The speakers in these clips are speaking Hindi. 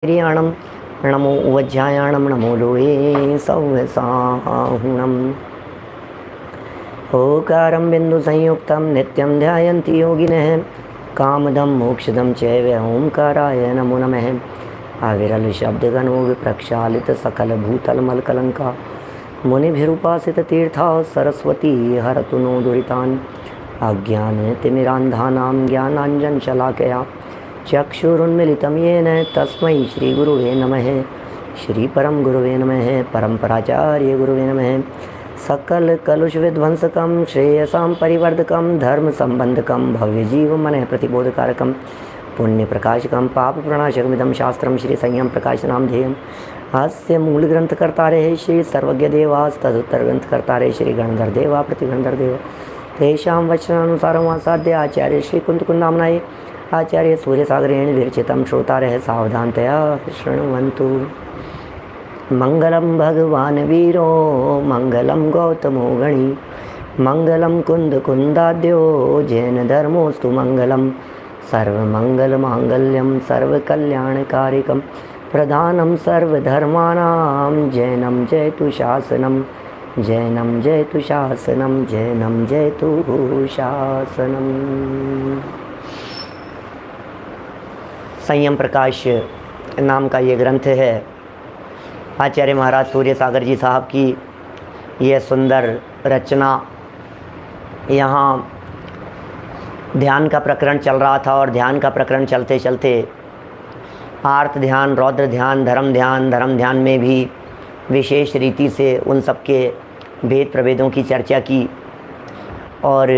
प्रियाणम नमो वज्रायाणम नमो लोये सौसाहुणम ओकारं बिंदु संयुक्तं नित्यं ध्यायन्ति योगिनः कामदं मोक्षदं चैव ओंकाराय नमो नमः। अविरल शब्दगणो विप्रक्षालित सकल भूतलमलकलंका मुनिभिरुपासित तीर्था सरस्वती हरतु नो दुरितान् अज्ञानतिमिरान्धानां ज्ञानाञ्जनशलाकया चक्षुरुन्मिलितं येन तस्मै श्रीगुरुवे नमः। श्रीपरम गुरुवे नमः। परम्पराचार्य गुरुवे नमः। सकल कलुष विध्वंसकं श्रेयसां परिवर्धकं धर्म संबंधकं भव्य जीव मन प्रतिबोधकारकं पुण्य प्रकाशकं पाप प्रणाशकमिदं शास्त्रं श्री संयम प्रकाशनाम ध्येयम् अस्य मूल ग्रंथकर्तारे श्री सर्वज्ञ देवास तदुत्तर ग्रंथकर्तारे श्री गणधर देवा प्रतिगणधर देव तेषां वचनानुसारम् आसाद्य आचार्य श्री कुंतकुंदामनाय आचार्य सूर्यसागरेण विरचितं श्रोतारः सावधानतया शृण्वन्तु। मंगलम भगवान वीरो मंगलम गौतमो गणी मंगलम कुंद कुंदाद्यो जैन धर्मोस्तु मंगलम सर्वमंगल मांगल्यम सर्वकल्याणकारिकं प्रधानम सर्वधर्माणां जैनम जयतु शासनम जैनम जयतु शासनम जैनम जयतु शासनम। संयम प्रकाश नाम का ये ग्रंथ है। आचार्य महाराज सूर्य सागर जी साहब की यह सुंदर रचना। यहाँ ध्यान का प्रकरण चल रहा था और ध्यान का प्रकरण चलते चलते आर्त ध्यान, रौद्र ध्यान, धर्म ध्यान में भी विशेष रीति से उन सब के भेद प्रभेदों की चर्चा की और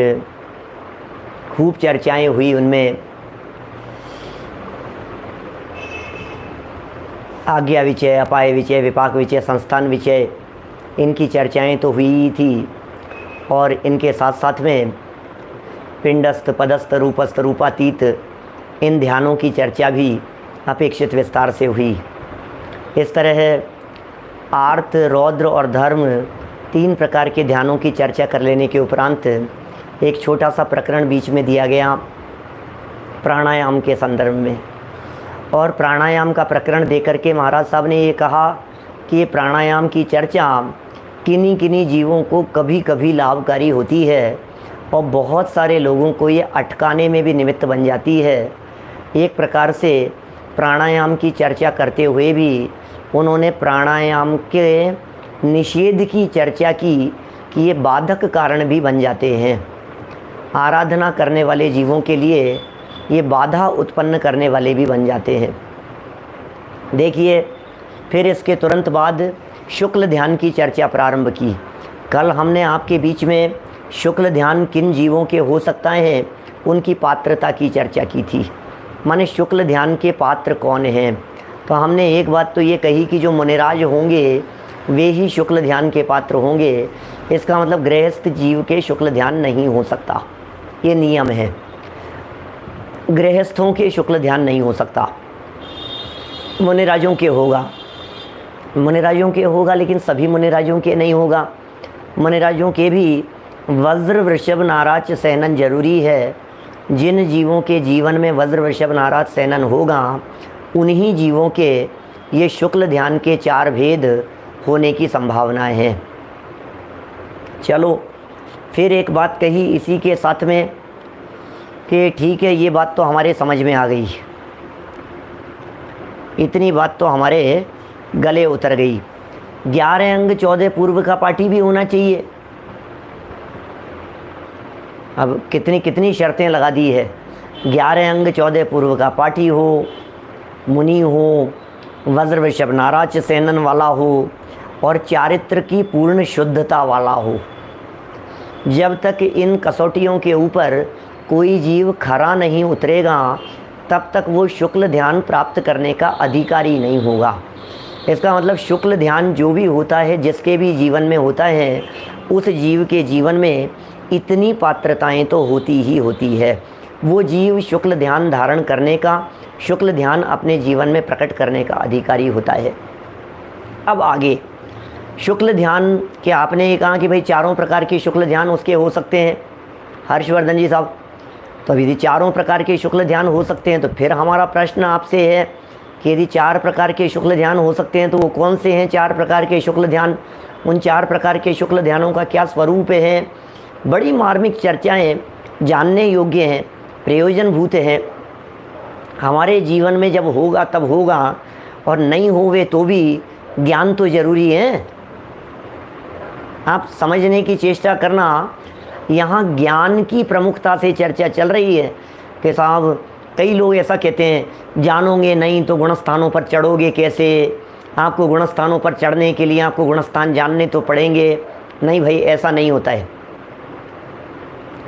खूब चर्चाएं हुई। उनमें आज्ञा विचय, अपाय विचय, विपाक विचय, संस्थान विचय, इनकी चर्चाएं तो हुई थी और इनके साथ साथ में पिंडस्थ, पदस्थ, रूपस्थ, रूपातीत इन ध्यानों की चर्चा भी अपेक्षित विस्तार से हुई। इस तरह आर्त, रौद्र और धर्म तीन प्रकार के ध्यानों की चर्चा कर लेने के उपरांत एक छोटा सा प्रकरण बीच में दिया गया प्राणायाम के संदर्भ में। और प्राणायाम का प्रकरण देकर के महाराज साहब ने ये कहा कि ये प्राणायाम की चर्चा किन्हीं किन्हीं जीवों को कभी कभी लाभकारी होती है और बहुत सारे लोगों को ये अटकाने में भी निमित्त बन जाती है। एक प्रकार से प्राणायाम की चर्चा करते हुए भी उन्होंने प्राणायाम के निषेध की चर्चा की कि ये बाधक कारण भी बन जाते हैं। आराधना करने वाले जीवों के लिए ये बाधा उत्पन्न करने वाले भी बन जाते हैं। देखिए, फिर इसके तुरंत बाद शुक्ल ध्यान की चर्चा प्रारंभ की। कल हमने आपके बीच में शुक्ल ध्यान किन जीवों के हो सकता है उनकी पात्रता की चर्चा की थी। माने शुक्ल ध्यान के पात्र कौन हैं। तो हमने एक बात तो ये कही कि जो मुनिराज होंगे वे ही शुक्ल ध्यान के पात्र होंगे। इसका मतलब गृहस्थ जीव के शुक्ल ध्यान नहीं हो सकता, ये नियम है। गृहस्थों के शुक्ल ध्यान नहीं हो सकता, मुनिराजों के होगा। मुनिराजों के होगा लेकिन सभी मुनिराजों के नहीं होगा। मुनिराजों के भी वज्र वृषभ नाराज सहनन जरूरी है। जिन जीवों के जीवन में वज्र वृषभ नाराज सहनन होगा उन्हीं जीवों के ये शुक्ल ध्यान के चार भेद होने की संभावनाएं हैं। चलो फिर एक बात कही इसी के साथ में कि ठीक है, ये बात तो हमारे समझ में आ गई, इतनी बात तो हमारे गले उतर गई। 11 अंग 14 पूर्व का पाठी भी होना चाहिए। अब कितनी कितनी शर्तें लगा दी है। 11 अंग 14 पूर्व का पाठी हो, मुनि हो, वज्र वृषभ नाराज सेनन वाला हो और चारित्र की पूर्ण शुद्धता वाला हो। जब तक इन कसौटियों के ऊपर कोई जीव खरा नहीं उतरेगा तब तक वो शुक्ल ध्यान प्राप्त करने का अधिकारी नहीं होगा। इसका मतलब शुक्ल ध्यान जो भी होता है, जिसके भी जीवन में होता है, उस जीव के जीवन में इतनी पात्रताएं तो होती ही होती है। वो जीव शुक्ल ध्यान धारण करने का, शुक्ल ध्यान अपने जीवन में प्रकट करने का अधिकारी होता है। अब आगे शुक्ल ध्यान के आपने ये कहा कि भाई चारों प्रकार के शुक्ल ध्यान उसके हो सकते हैं हर्षवर्धन जी साहब। तो अभी चारों प्रकार के शुक्ल ध्यान हो सकते हैं। तो फिर हमारा प्रश्न आपसे है कि यदि 4 प्रकार के शुक्ल ध्यान हो सकते हैं तो वो कौन से हैं 4 प्रकार के शुक्ल ध्यान, उन 4 प्रकार के शुक्ल ध्यानों का क्या स्वरूप है। बड़ी मार्मिक चर्चाएं, जानने योग्य हैं, प्रयोजनभूत हैं। हमारे जीवन में जब होगा तब होगा, और नहीं होवे तो भी ज्ञान तो ज़रूरी है। आप समझने की चेष्टा करना। यहाँ ज्ञान की प्रमुखता से चर्चा चल रही है कि साहब कई लोग ऐसा कहते हैं, जानोगे नहीं तो गुणस्थानों पर चढ़ोगे कैसे, आपको गुणस्थानों पर चढ़ने के लिए आपको गुणस्थान जानने तो पड़ेंगे। नहीं भाई, ऐसा नहीं होता है।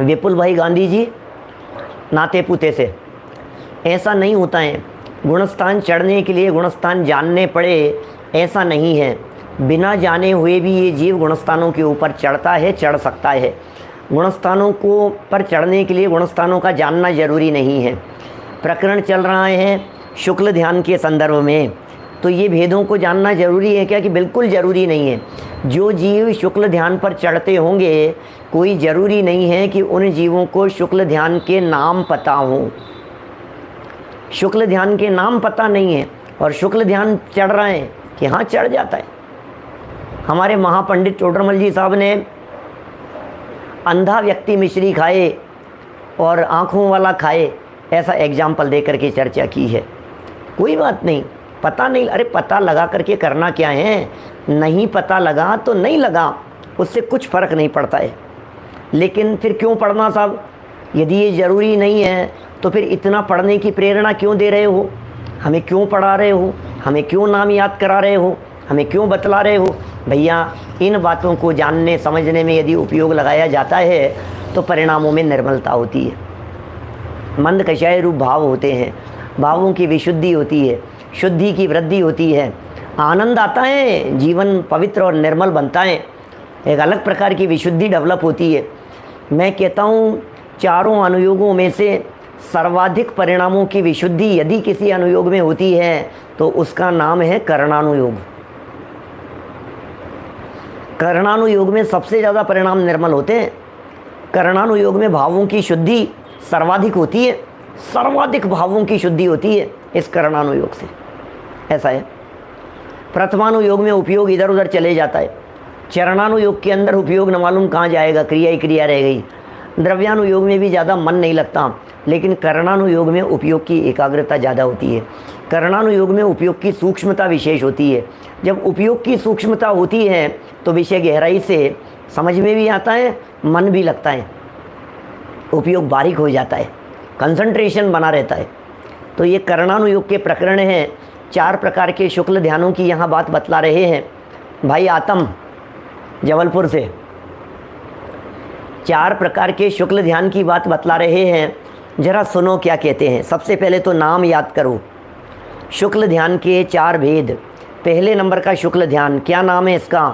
विपुल भाई गांधी जी नाते पुते से, ऐसा नहीं होता है। गुणस्थान चढ़ने के लिए गुणस्थान जानने पड़े, ऐसा नहीं है। बिना जाने हुए भी ये जीव गुणस्थानों के ऊपर चढ़ता है, चढ़ सकता है। गुणस्थानों को पर चढ़ने के लिए गुणस्थानों का जानना जरूरी नहीं है। प्रकरण चल रहा है शुक्ल ध्यान के संदर्भ में, तो ये भेदों को जानना जरूरी है क्या? कि बिल्कुल ज़रूरी नहीं है। जो जीव शुक्ल ध्यान पर चढ़ते होंगे, कोई ज़रूरी नहीं है कि उन जीवों को शुक्ल ध्यान के नाम पता हो। शुक्ल ध्यान के नाम पता नहीं है और शुक्ल ध्यान चढ़ रहे हैं कि हाँ, चढ़ जाता है। हमारे महापंडित टोडरमल जी साहब ने अंधा व्यक्ति मिश्री खाए और आँखों वाला खाए, ऐसा एग्जाम्पल दे करके चर्चा की है। कोई बात नहीं, पता नहीं, अरे पता लगा करके करना क्या है। नहीं पता लगा तो नहीं लगा, उससे कुछ फ़र्क नहीं पड़ता है। लेकिन फिर क्यों पढ़ना साहब? यदि ये ज़रूरी नहीं है तो फिर इतना पढ़ने की प्रेरणा क्यों दे रहे हो? हमें क्यों पढ़ा रहे हो? हमें क्यों नाम याद करा रहे हो? हमें क्यों बतला रहे हो? भैया, इन बातों को जानने समझने में यदि उपयोग लगाया जाता है तो परिणामों में निर्मलता होती है, मंद कषाय रूप भाव होते हैं, भावों की विशुद्धि होती है, शुद्धि की वृद्धि होती है, आनंद आता है, जीवन पवित्र और निर्मल बनता है, एक अलग प्रकार की विशुद्धि डेवलप होती है। मैं कहता हूँ चारों अनुयोगों में से सर्वाधिक परिणामों की विशुद्धि यदि किसी अनुयोग में होती है तो उसका नाम है करणानुयोग। करणानुयोग में सबसे ज़्यादा परिणाम निर्मल होते हैं। करणानुयोग में भावों की शुद्धि सर्वाधिक होती है, सर्वाधिक भावों की शुद्धि होती है इस करणानुयोग से, ऐसा है। प्रथमानुयोग में उपयोग इधर उधर चले जाता है। चरणानुयोग के अंदर उपयोग न मालूम कहाँ जाएगा, क्रिया ही क्रिया रह गई। द्रव्यानुयोग में भी ज़्यादा मन नहीं लगता, लेकिन करणानुयोग में उपयोग की एकाग्रता ज़्यादा होती है। करणानुयोग में उपयोग की सूक्ष्मता विशेष होती है। जब उपयोग की सूक्ष्मता होती है तो विषय गहराई से समझ में भी आता है, मन भी लगता है, उपयोग बारीक हो जाता है, कंसंट्रेशन बना रहता है। तो ये करणानुयोग के प्रकरण हैं। 4 प्रकार के शुक्ल ध्यानों की यहाँ बात बतला रहे हैं भाई आतम जबलपुर से। 4 प्रकार के शुक्ल ध्यान की बात बतला रहे हैं, जरा सुनो क्या कहते हैं। सबसे पहले तो नाम याद करो। शुक्ल ध्यान के 4 भेद। पहले नंबर का शुक्ल ध्यान, क्या नाम है इसका?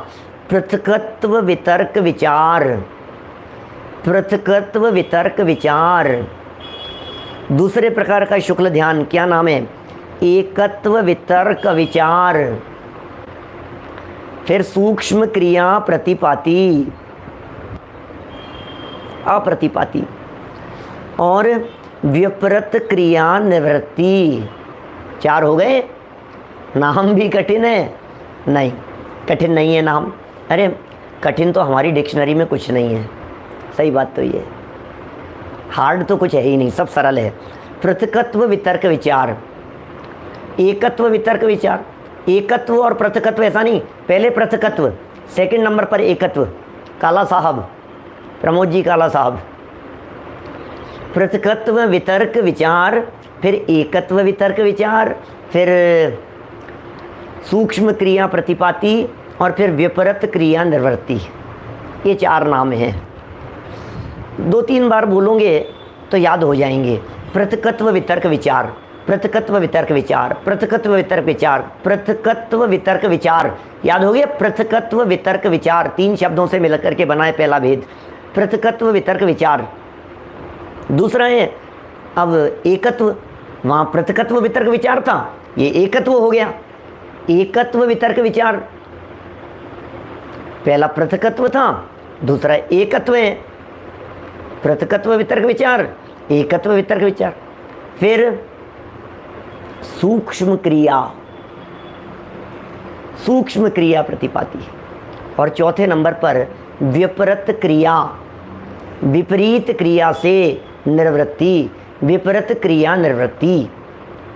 पृथकत्व वितर्क विचार। पृथकत्व वितर्क विचार। दूसरे प्रकार का शुक्ल ध्यान क्या नाम है? एकत्व वितर्क विचार। फिर सूक्ष्म क्रिया प्रतिपाती, अप्रतिपाती, और विपरीत क्रिया निवृत्ति। 4 हो गए। नाम भी कठिन है? नहीं, कठिन नहीं है नाम। अरे कठिन तो हमारी डिक्शनरी में कुछ नहीं है। सही बात तो ये, हार्ड तो कुछ है ही नहीं, सब सरल है। पृथकत्व वितर्क विचार, एकत्व वितर्क विचार। एकत्व और पृथकत्व ऐसा नहीं, पहले पृथकत्व, सेकंड नंबर पर एकत्व। काला साहब, प्रमोद जी काला साहब। पृथकत्व वितर्क विचार, फिर एकत्व वितर्क विचार, फिर सूक्ष्म क्रिया प्रतिपाती, और फिर विपरीत क्रिया निवृत्ति। ये 4 नाम हैं। 2-3 बार बोलोगे तो याद हो जाएंगे। पृथकत्व वितर्क विचार, पृथकत्व वितर्क विचार, पृथकत्व वितर्क विचार, पृथकत्व वितर्क विचार। याद हो गया? पृथकत्व वितर्क विचार 3 शब्दों से मिलकर के बनाए पहला भेद, पृथकत्व वितर्क विचार। दूसरा है अब एकत्व, वहाँ पृथकत्व वितर्क विचार था, ये एकत्व हो गया। एकत्व वितर्क विचार, पहला पृथकत्व था, दूसरा एकत्व है। पृथकत्व वितर्क विचार, एकत्व वितर्क विचार। फिर सूक्ष्म क्रिया, सूक्ष्म क्रिया प्रतिपाती। और चौथे नंबर पर विपरीत क्रिया, विपरीत क्रिया से निर्वृत्ति, विपरीत क्रिया निवृत्ति,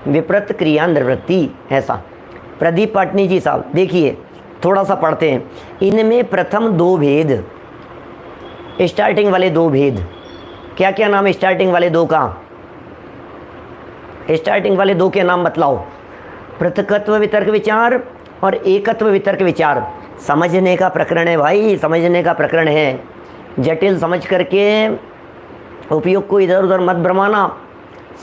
विपरीत क्रिया निवृत्ति। ऐसा प्रदीप पाटनी जी साहब देखिए, थोड़ा सा पढ़ते हैं। इनमें प्रथम दो भेद, स्टार्टिंग वाले दो भेद, क्या क्या नाम स्टार्टिंग वाले दो का? स्टार्टिंग वाले दो के नाम बतलाओ। पृथकत्व वितर्क विचार और एकत्व वितर्क विचार। समझने का प्रकरण है भाई, समझने का प्रकरण है। जटिल समझ करके उपयोग को इधर उधर मत भ्रमाना।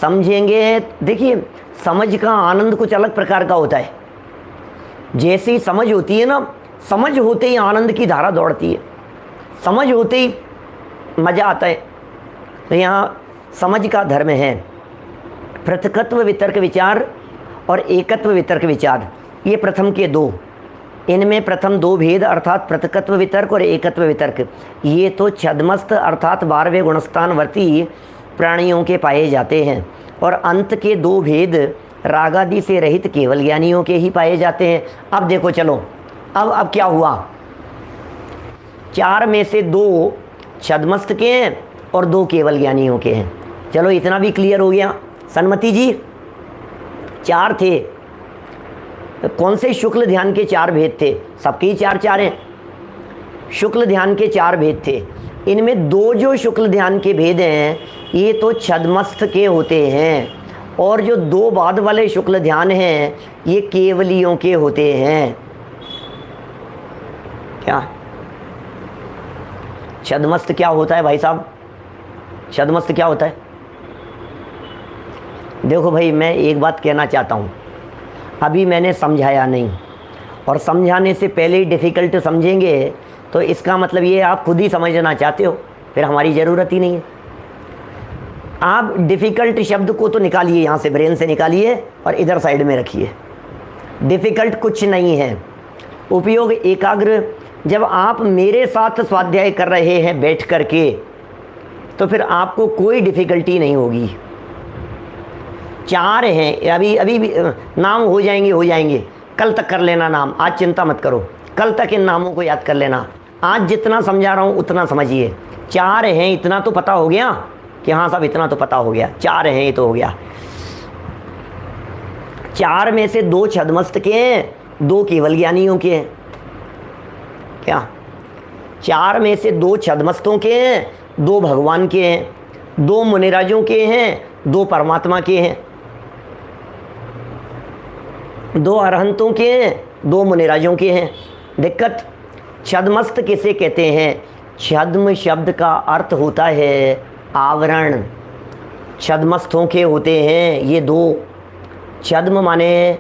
समझेंगे, देखिए समझ का आनंद कुछ अलग प्रकार का होता है। जैसी समझ होती है ना, समझ होते ही आनंद की धारा दौड़ती है, समझ होते ही मज़ा आता है। तो यहाँ समझ का धर्म है। पृथकत्व वितर्क विचार और एकत्व वितर्क विचार, ये प्रथम के दो। इनमें प्रथम दो भेद अर्थात पृथकत्व वितर्क और एकत्व वितर्क, ये तो छद्मस्थ अर्थात 12वें गुणस्थानवर्ती प्राणियों के पाए जाते हैं। और अंत के दो भेद रागादि से रहित केवल ज्ञानियों के ही पाए जाते हैं। अब देखो चलो, अब क्या हुआ? 4 में से 2 छद्मस्थ के हैं और 2 केवल ज्ञानियों के हैं। चलो इतना भी क्लियर हो गया। सन्मति जी 4 थे, कौन से शुक्ल ध्यान के 4 भेद थे? सबके ही 4 हैं। शुक्ल ध्यान के 4 भेद थे। इनमें 2 जो शुक्ल ध्यान के भेद हैं ये तो छद्मस्थ के होते हैं, और जो 2 बाद वाले शुक्ल ध्यान हैं ये केवलियों के होते हैं। क्या छद्मस्थ क्या होता है भाई साहब? छद्मस्थ क्या होता है? देखो भाई, मैं एक बात कहना चाहता हूँ, अभी मैंने समझाया नहीं, और समझाने से पहले ही डिफ़िकल्ट समझेंगे तो इसका मतलब ये आप खुद ही समझना चाहते हो, फिर हमारी ज़रूरत ही नहीं है। आप डिफ़िकल्ट शब्द को तो निकालिए, यहाँ से ब्रेन से निकालिए और इधर साइड में रखिए। डिफ़िकल्ट कुछ नहीं है। उपयोग एकाग्र, जब आप मेरे साथ स्वाध्याय कर रहे हैं बैठ करके, तो फिर आपको कोई डिफ़िकल्टी नहीं होगी। 4 हैं, अभी भी नाम हो जाएंगे, कल तक कर लेना नाम, आज चिंता मत करो, कल तक इन नामों को याद कर लेना। आज जितना समझा रहा हूँ उतना समझिए। 4 हैं, इतना तो पता हो गया कि हाँ साहब इतना तो पता हो गया, 4 हैं ये तो हो गया। 4 में से 2 छद्मस्थ के हैं, 2 केवल ज्ञानियों के हैं। क्या 4 में से 2 छद्मस्थों के हैं, 2 भगवान के हैं, 2 मुनिराजों के हैं, 2 परमात्मा के हैं, 2 अरहंतों के हैं, 2 मुनिराजों के हैं। दिक्कत, छद्मस्थ किसे कहते हैं? छद्म शब्द का अर्थ होता है आवरण। छद्मस्थों के होते हैं ये 2। छद्म माने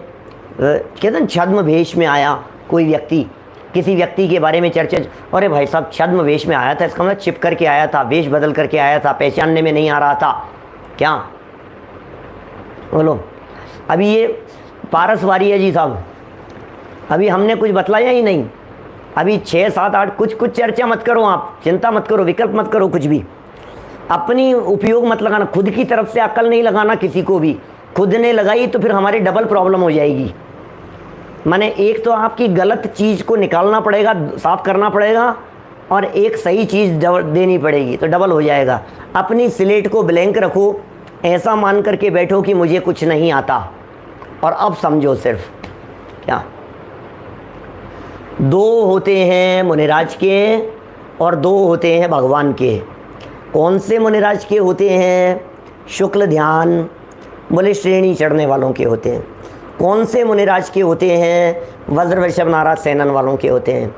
कहते हैं छद्म वेश में आया कोई व्यक्ति, किसी व्यक्ति के बारे में चर्चा, अरे भाई साहब छद्म वेश में आया था, इसका मतलब छिप करके आया था, वेश बदल करके आया था, पहचानने में नहीं आ रहा था। क्या बोलो? अभी ये पारस वारी है जी साहब, अभी हमने कुछ बतलाया ही नहीं। अभी 6, 7, 8 कुछ चर्चा मत करो, आप चिंता मत करो, विकल्प मत करो, कुछ भी अपनी उपयोग मत लगाना। खुद की तरफ से अक्ल नहीं लगाना किसी को भी। खुद ने लगाई तो फिर हमारी डबल प्रॉब्लम हो जाएगी। माने एक तो आपकी गलत चीज़ को निकालना पड़ेगा, साफ करना पड़ेगा, और एक सही चीज़ देनी पड़ेगी, तो डबल हो जाएगा। अपनी स्लेट को ब्लैंक रखो, ऐसा मान करके बैठो कि मुझे कुछ नहीं आता, और अब समझो सिर्फ। क्या 2 होते हैं मुनिराज के और 2 होते हैं भगवान के। कौन से मुनिराज के होते हैं? शुक्ल ध्यान, बोले श्रेणी चढ़ने वालों के होते हैं। कौन से मुनिराज के होते हैं? वज्र वृषभ नाराज सेनन वालों के होते हैं।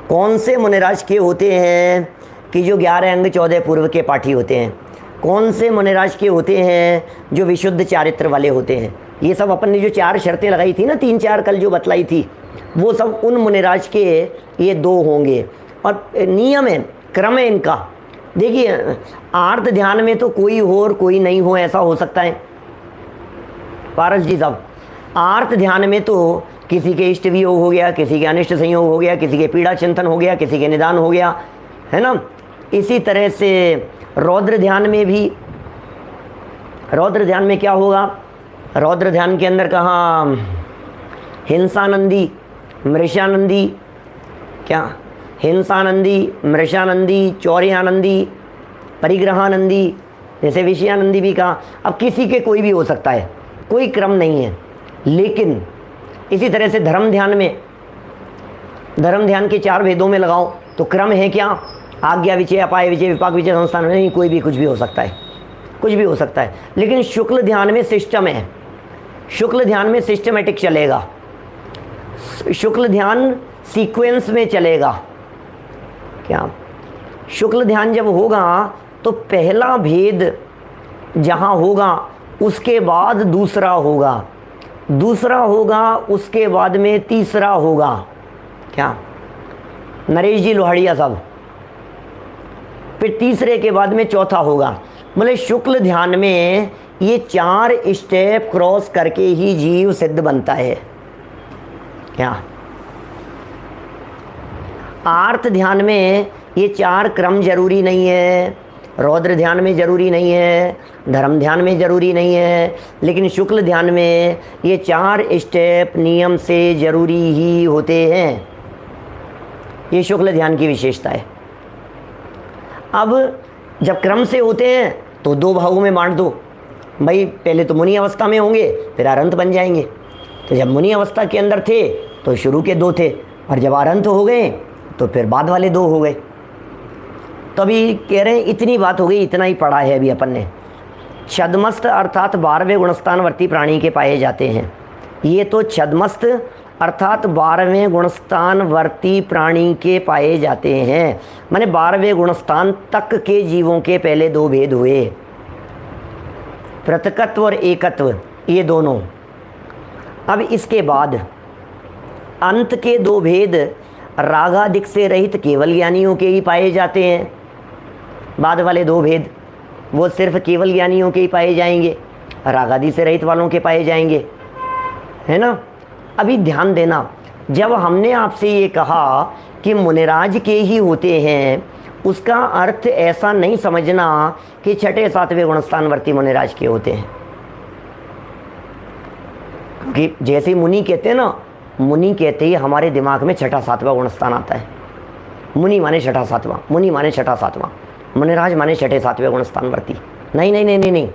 कौन से मुनिराज के होते हैं कि जो 11 अंग 14 पूर्व के पाठी होते हैं? कौन से मुनिराज के होते हैं जो विशुद्ध चारित्र वाले होते हैं? ये सब अपन ने जो 4 शर्तें लगाई थी ना, 3-4 कल जो बतलाई थी, वो सब उन मुनिराज के ये 2 होंगे। और नियम है, क्रम है इनका। देखिए आर्त ध्यान में तो कोई हो और कोई नहीं हो, ऐसा हो सकता है पारस जी साहब। आर्त ध्यान में तो किसी के इष्ट वियोग हो गया, किसी के अनिष्ट संयोग हो गया, किसी के पीड़ा चिंतन हो गया, किसी के निदान हो गया, है ना। इसी तरह से रौद्र ध्यान में भी, रौद्र ध्यान में क्या होगा? रौद्र ध्यान के अंदर कहाँ हिंसानंदी, मृषानंदी, क्या हिंसानंदी, मृषानंदी, चौर्यानंदी, परिग्रहानंदी, जैसे विषयानंदी भी कहा। अब किसी के कोई भी हो सकता है, कोई क्रम नहीं है। लेकिन इसी तरह से धर्म ध्यान में, धर्म ध्यान के 4 भेदों में लगाओ तो क्रम है क्या? आज्ञा विचय, अपाय विचय, विपाक विचय, संस्थान नहीं, कोई भी कुछ भी हो सकता है, कुछ भी हो सकता है। लेकिन शुक्ल ध्यान में सिस्टम है, शुक्ल ध्यान में सिस्टमेटिक चलेगा, शुक्ल ध्यान सीक्वेंस में चलेगा। क्या शुक्ल ध्यान जब होगा तो पहला भेद जहाँ होगा उसके बाद दूसरा होगा, दूसरा होगा उसके बाद में तीसरा होगा। क्या नरेश जी लोहाड़िया साहब, फिर तीसरे के बाद में चौथा होगा। मतलब शुक्ल ध्यान में ये 4 स्टेप क्रॉस करके ही जीव सिद्ध बनता है। क्या आर्त ध्यान में ये 4 क्रम जरूरी नहीं है, रौद्र ध्यान में जरूरी नहीं है, धर्म ध्यान में जरूरी नहीं है, लेकिन शुक्ल ध्यान में ये 4 स्टेप नियम से जरूरी ही होते हैं। ये शुक्ल ध्यान की विशेषता है। अब जब क्रम से होते हैं तो 2 भागों में बांट दो भाई, पहले तो मुनि अवस्था में होंगे फिर अरंत बन जाएंगे। तो जब मुनि अवस्था के अंदर थे तो शुरू के 2 थे, और जब अरंत हो गए तो फिर बाद वाले 2 हो गए। तो अभी कह रहे हैं इतनी बात हो गई, इतना ही पढ़ा है अभी अपन ने। छद्मस्त अर्थात 12वें गुणस्थानवर्ती प्राणी के पाए जाते हैं। ये तो छद्मस्त अर्थात 12वें गुणस्थानवर्ती प्राणी के पाए जाते हैं, माने 12वें गुणस्थान तक के जीवों के पहले 2 भेद हुए, पृथकत्व और एकत्व, ये दोनों। अब इसके बाद अंत के 2 भेद रागादिक से रहित केवल ज्ञानियों के ही पाए जाते हैं। बाद वाले 2 भेद वो सिर्फ केवल ज्ञानियों के ही पाए जाएंगे, रागादि से रहित वालों के पाए जाएंगे, है ना। अभी ध्यान देना, जब हमने आपसे ये कहा कि मुनिराज के ही होते हैं, उसका अर्थ ऐसा नहीं समझना कि 6ठे 7वें गुणस्थानवर्ती मुनिराज के होते हैं। क्योंकि जैसे मुनि कहते हैं ना, मुनि कहते ही हमारे दिमाग में 6ठा 7वां गुणस्थान आता है। मुनि माने 6ठा 7वां, मुनि माने 6ठा 7वां, मुनिराज माने 6ठे 7वें गुणस्थानवर्ती। नहीं नहीं नहीं नहीं नहीं,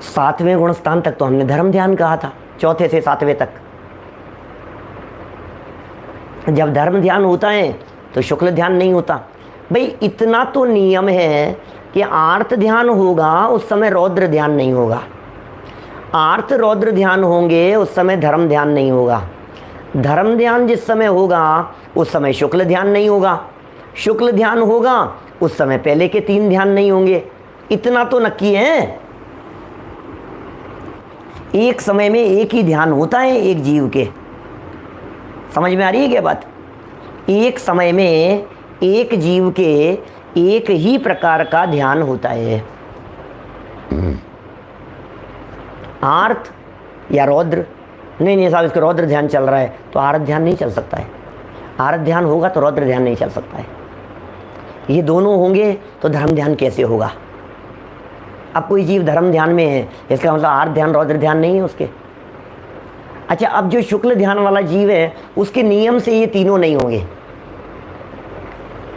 7वें गुणस्थान तक तो हमने धर्म ध्यान कहा था, 4थे से 7वें तक। जब धर्म ध्यान होता है तो शुक्ल ध्यान नहीं होता। भाई इतना तो नियम है कि आर्त ध्यान होगा उस समय रौद्र ध्यान नहीं होगा, आर्त रौद्र ध्यान होंगे उस समय धर्म ध्यान नहीं होगा, धर्म ध्यान जिस समय होगा उस समय शुक्ल ध्यान नहीं होगा, शुक्ल ध्यान होगा उस समय पहले के 3 ध्यान नहीं होंगे। इतना तो नक्की है। एक समय में एक ही ध्यान होता है एक जीव के, समझ में आ रही है क्या बात? एक समय में एक जीव के एक ही प्रकार का ध्यान होता है, आर्त या रौद्र। नहीं साहब इसका रौद्र ध्यान चल रहा है तो आर्त ध्यान नहीं चल सकता है, आर्त ध्यान होगा तो रौद्र ध्यान नहीं चल सकता है। ये दोनों होंगे तो धर्म ध्यान कैसे होगा? अब कोई जीव धर्म ध्यान में है, इसका मतलब आर्त ध्यान रौद्र ध्यान नहीं है उसके। अच्छा, अब जो शुक्ल ध्यान वाला जीव है उसके नियम से ये तीनों नहीं होंगे।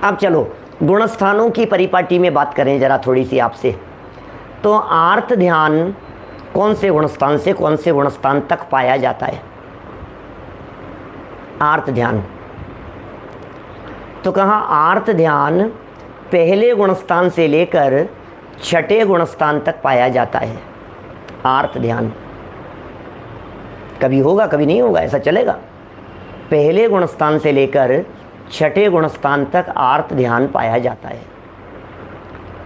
अब चलो गुणस्थानों की परिपाटी में बात करें जरा थोड़ी सी आपसे। तो आर्त ध्यान कौन से गुणस्थान से कौन से गुणस्थान तक पाया जाता है? आर्त ध्यान तो कहाँ आर्त ध्यान पहले गुणस्थान से लेकर 6ठे गुणस्थान तक पाया जाता है। आर्त ध्यान कभी होगा कभी नहीं होगा, ऐसा चलेगा। पहले गुणस्थान से लेकर 6ठे गुणस्थान तक आर्त ध्यान पाया जाता है।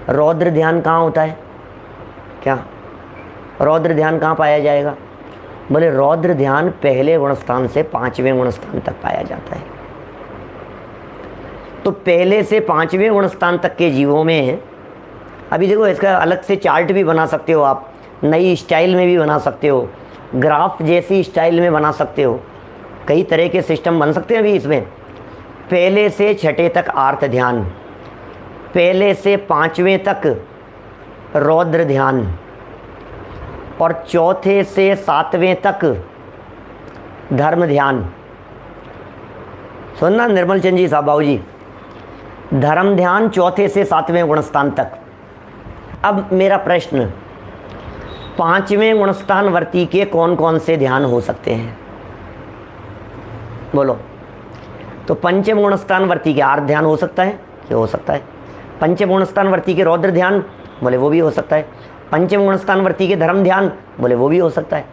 रौद्र ध्यान कहाँ होता है? क्या रौद्र ध्यान कहाँ पाया जाएगा? बोले रौद्र ध्यान पहले गुणस्थान से 5वें गुणस्थान तक पाया जाता है। तो पहले से 5वें गुणस्थान तक के जीवों में, अभी देखो इसका अलग से चार्ट भी बना सकते हो आप, नई स्टाइल में भी बना सकते हो, ग्राफ जैसी स्टाइल में बना सकते हो, कई तरह के सिस्टम बन सकते हैं अभी इसमें। पहले से 6ठे तक आर्त ध्यान, पहले से 5वें तक रौद्र ध्यान, और चौथे से सातवें तक धर्म ध्यान। सुनना निर्मल चंद जी साहब बाबू जी, धर्म ध्यान चौथे से सातवें गुणस्थान तक। अब मेरा प्रश्न, पांचवें गुणस्थान वर्ती के कौन कौन से ध्यान हो सकते हैं? बोलो। तो पंचम गुणस्थान वर्ती के आर्त ध्यान हो सकता है, ये हो सकता है। पंचम गुणस्थान वर्ती के रौद्र ध्यान, बोले वो भी हो सकता है। पंचम गुणस्थान वर्ती के धर्म ध्यान, बोले वो भी हो सकता है।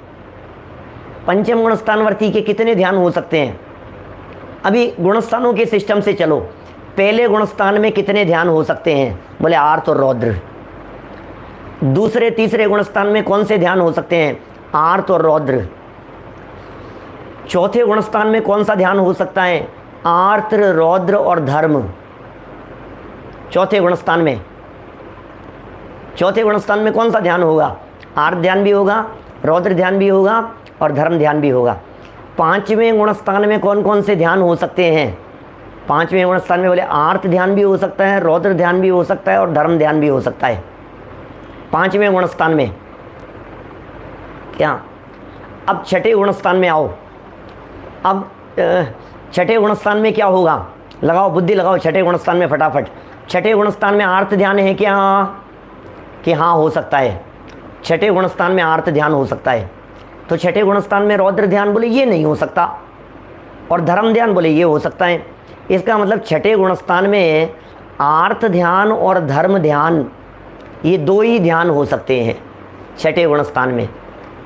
पंचम गुणस्थान वर्ती के कितने ध्यान हो सकते हैं? अभी गुणस्थानों के सिस्टम से चलो। पहले गुणस्थान में कितने ध्यान हो सकते हैं? बोले आर्त और रौद्र। दूसरे तीसरे गुणस्थान में कौन से ध्यान हो सकते हैं? आर्त और रौद्र। चौथे गुणस्थान में कौन सा ध्यान हो सकता है? आर्त, रौद्र और धर्म। चौथे गुणस्थान में, चौथे गुणस्थान में कौन सा ध्यान होगा? आर्त ध्यान भी होगा, रौद्र ध्यान भी होगा और धर्म ध्यान भी होगा। पांचवें गुणस्थान में कौन कौन से ध्यान हो सकते हैं? पांचवें गुणस्थान में बोले आर्त ध्यान भी हो सकता है, रौद्र ध्यान भी हो सकता है और धर्म ध्यान भी हो सकता है। पांचवें गुणस्थान में क्या? अब छठे गुणस्थान में आओ। अब छठे गुणस्थान में क्या होगा? लगाओ बुद्धि लगाओ छठे गुणस्थान में फटाफट। छठे गुणस्थान में आर्त ध्यान है क्या? कि हाँ हो सकता है। छठे गुणस्थान में आर्त ध्यान हो सकता है। तो छठे गुणस्थान में रौद्र ध्यान, बोले ये नहीं हो सकता। और धर्म ध्यान, बोले ये हो सकता है। इसका मतलब छठे गुणस्थान में आर्त ध्यान और धर्म ध्यान, ये दो ही ध्यान हो सकते हैं छठे गुणस्थान में।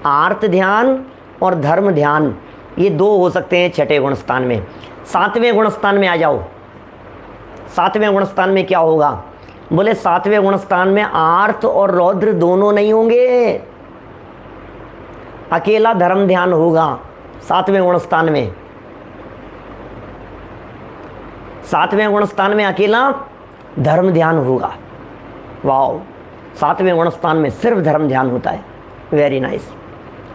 आर्त ध्यान और धर्म ध्यान ये दो हो सकते हैं छठे गुणस्थान में। सातवें गुणस्थान में आ जाओ। सातवें गुणस्थान में क्या होगा? बोले सातवें गुणस्थान में आर्त और रौद्र दोनों नहीं होंगे, अकेला धर्म ध्यान होगा सातवें गुणस्थान में। सातवें गुणस्थान में अकेला धर्म ध्यान होगा। वाओ, सातवें गुणस्थान में सिर्फ धर्म ध्यान होता है। Very nice.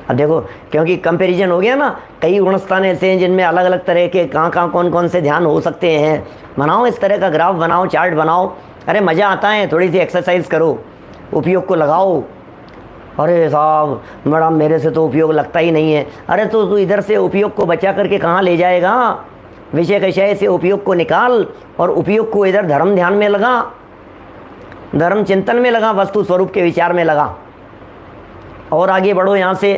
अब देखो, क्योंकि कंपैरिजन हो गया ना, कई गुणस्थान ऐसे हैं जिनमें अलग अलग तरह के कहाँ कौन कौन से ध्यान हो सकते हैं। बनाओ इस तरह का ग्राफ बनाओ, चार्ट बनाओ। अरे मज़ा आता है, थोड़ी सी एक्सरसाइज करो, उपयोग को लगाओ। अरे साहब मैडम मेरे से तो उपयोग लगता ही नहीं है। अरे तो तू इधर से उपयोग को बचा करके कहाँ ले जाएगा? विषय विषय से उपयोग को निकाल और उपयोग को इधर धर्म ध्यान में लगा, धर्म चिंतन में लगा, वस्तु स्वरूप के विचार में लगा। और आगे बढ़ो यहाँ से।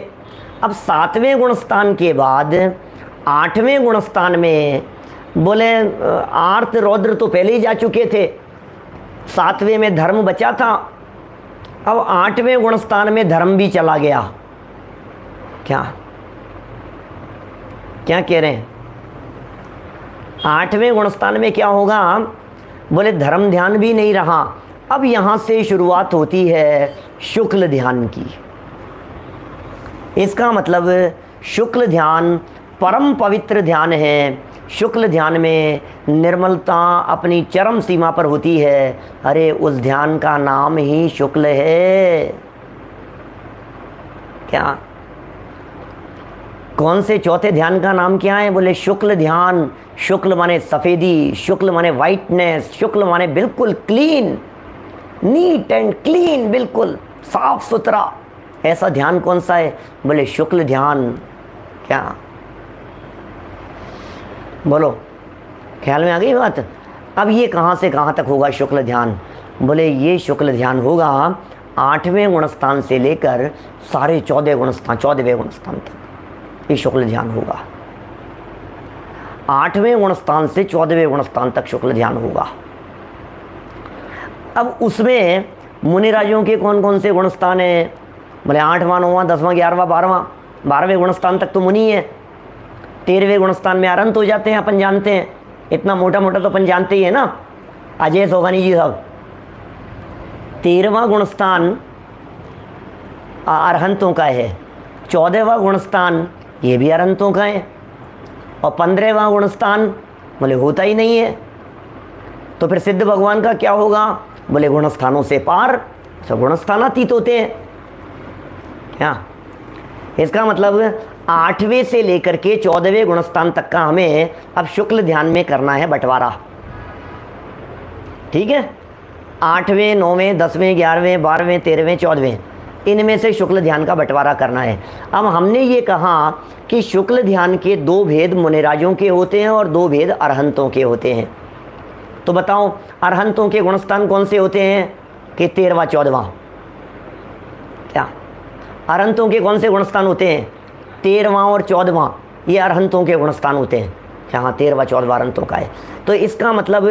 अब सातवें गुणस्थान के बाद आठवें गुणस्थान में बोले आर्त रौद्र तो पहले ही जा चुके थे, सातवें में धर्म बचा था। अब आठवें गुणस्थान में धर्म भी चला गया। क्या क्या कह रहे हैं? आठवें गुणस्थान में क्या होगा? बोले धर्म ध्यान भी नहीं रहा। अब यहाँ से शुरुआत होती है शुक्ल ध्यान की। इसका मतलब शुक्ल ध्यान परम पवित्र ध्यान है। शुक्ल ध्यान में निर्मलता अपनी चरम सीमा पर होती है। अरे उस ध्यान का नाम ही शुक्ल है। क्या? कौन से चौथे ध्यान का नाम क्या है? बोले शुक्ल ध्यान। शुक्ल माने सफ़ेदी, शुक्ल माने वाइटनेस, शुक्ल माने बिल्कुल क्लीन, नीट एंड क्लीन, बिल्कुल साफ सुथरा। ऐसा ध्यान कौन सा है? बोले शुक्ल ध्यान। क्या बोलो, ख्याल में आ गई बात? अब ये कहाँ से कहाँ तक होगा शुक्ल ध्यान? बोले ये शुक्ल ध्यान होगा आठवें गुणस्थान से लेकर सारे 14वें गुणस्थान तक ये शुक्ल ध्यान होगा। आठवें गुणस्थान से 14वें गुणस्थान तक शुक्ल ध्यान होगा। अब उसमें मुनिराजों के कौन कौन से गुणस्थान हैं? बोले 8वां 9वां 10वां 11वां 12वां। 12वें गुणस्थान तक तो मुनि है। 13वें गुणस्थान में अरंत हो जाते हैं, अपन जानते हैं। इतना मोटा मोटा तो अपन जानते ही है ना, अजय सोगानी जी साहब। 13वां गुणस्थान अरहंतों का है। 14वां गुणस्थान ये भी अरहंतों का है। और 15वां गुणस्थान बोले होता ही नहीं है। तो फिर सिद्ध भगवान का क्या होगा? बोले गुणस्थानों से पार, सब गुणस्थानातीत होते हैं। क्या? इसका मतलब 8वें से लेकर के 14वें गुणस्थान तक का हमें अब शुक्ल ध्यान में करना है बंटवारा। ठीक है? 8वें 9वें 10वें 11वें 12वें 13वें 14वें इनमें से शुक्ल ध्यान का बंटवारा करना है। अब हमने ये कहा कि शुक्ल ध्यान के 2 भेद मुनिराजों के होते हैं और 2 भेद अरहंतों के होते हैं। तो बताओ अरहंतों के गुणस्थान कौन से होते हैं कि 13वां 14वां? क्या अरहंतों के कौन से गुणस्थान होते हैं? 13वां और 14वां, ये अरहंतों के गुणस्थान होते हैं। जहाँ 13वां 14वां अरहंतों का है। तो इसका मतलब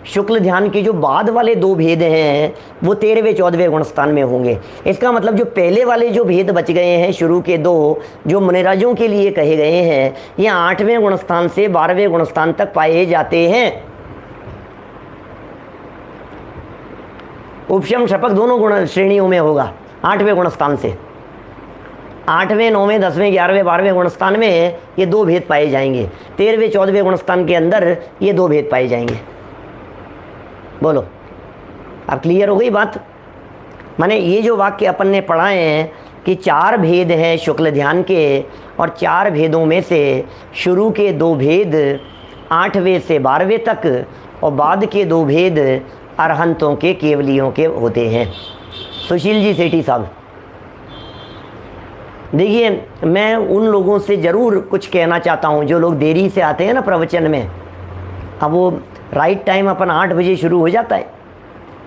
शुक्ल ध्यान के जो बाद वाले 2 भेद हैं वो 13वें 14वें गुणस्थान में होंगे। इसका मतलब जो पहले वाले जो भेद बच गए हैं शुरू के 2 जो मुनिराजों के लिए कहे गए हैं, ये 8वें गुणस्थान से 12वें गुणस्थान तक पाए जाते हैं। उपशम शपक दोनों गुण श्रेणियों में होगा। 8वें गुणस्थान से 8वें 9वें 10वें 11वें 12वें गुणस्थान में ये 2 भेद पाए जाएंगे। 13वें 14वें गुणस्थान के अंदर ये 2 भेद पाए जाएंगे। बोलो, अब क्लियर हो गई बात? माने ये जो वाक्य अपन ने पढ़ाए हैं कि 4 भेद हैं शुक्ल ध्यान के, और 4 भेदों में से शुरू के 2 भेद 8वें से 12वें तक और बाद के 2 भेद अरहंतों के केवलियों के होते हैं। सुशील जी सेठी साहब, देखिए मैं उन लोगों से ज़रूर कुछ कहना चाहता हूँ जो लोग देरी से आते हैं ना प्रवचन में। अब वो राइट टाइम अपन 8 बजे शुरू हो जाता है,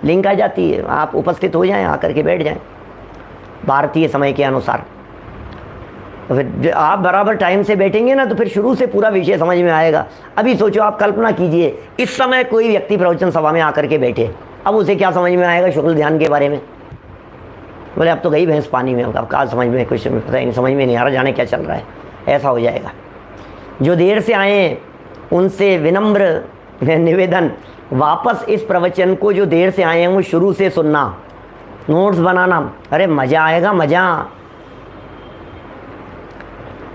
लिंक आ जाती है, आप उपस्थित हो जाएं, आकर के बैठ जाएं भारतीय समय के अनुसार। तो फिर आप बराबर टाइम से बैठेंगे ना तो फिर शुरू से पूरा विषय समझ में आएगा। अभी सोचो, आप कल्पना कीजिए इस समय कोई व्यक्ति प्रवचन सभा में आकर के बैठे, अब उसे क्या समझ में आएगा शुक्ल ध्यान के बारे में? बोले अब तो गई भैंस पानी में, अब कहाँ समझ में, कुछ पता नहीं, समझ में नहीं आ रहा, जाने क्या चल रहा है, ऐसा हो जाएगा। जो देर से आए उनसे विनम्र निवेदन, वापस इस प्रवचन को जो देर से आए हैं वो शुरू से सुनना, नोट्स बनाना। अरे मज़ा आएगा, मज़ा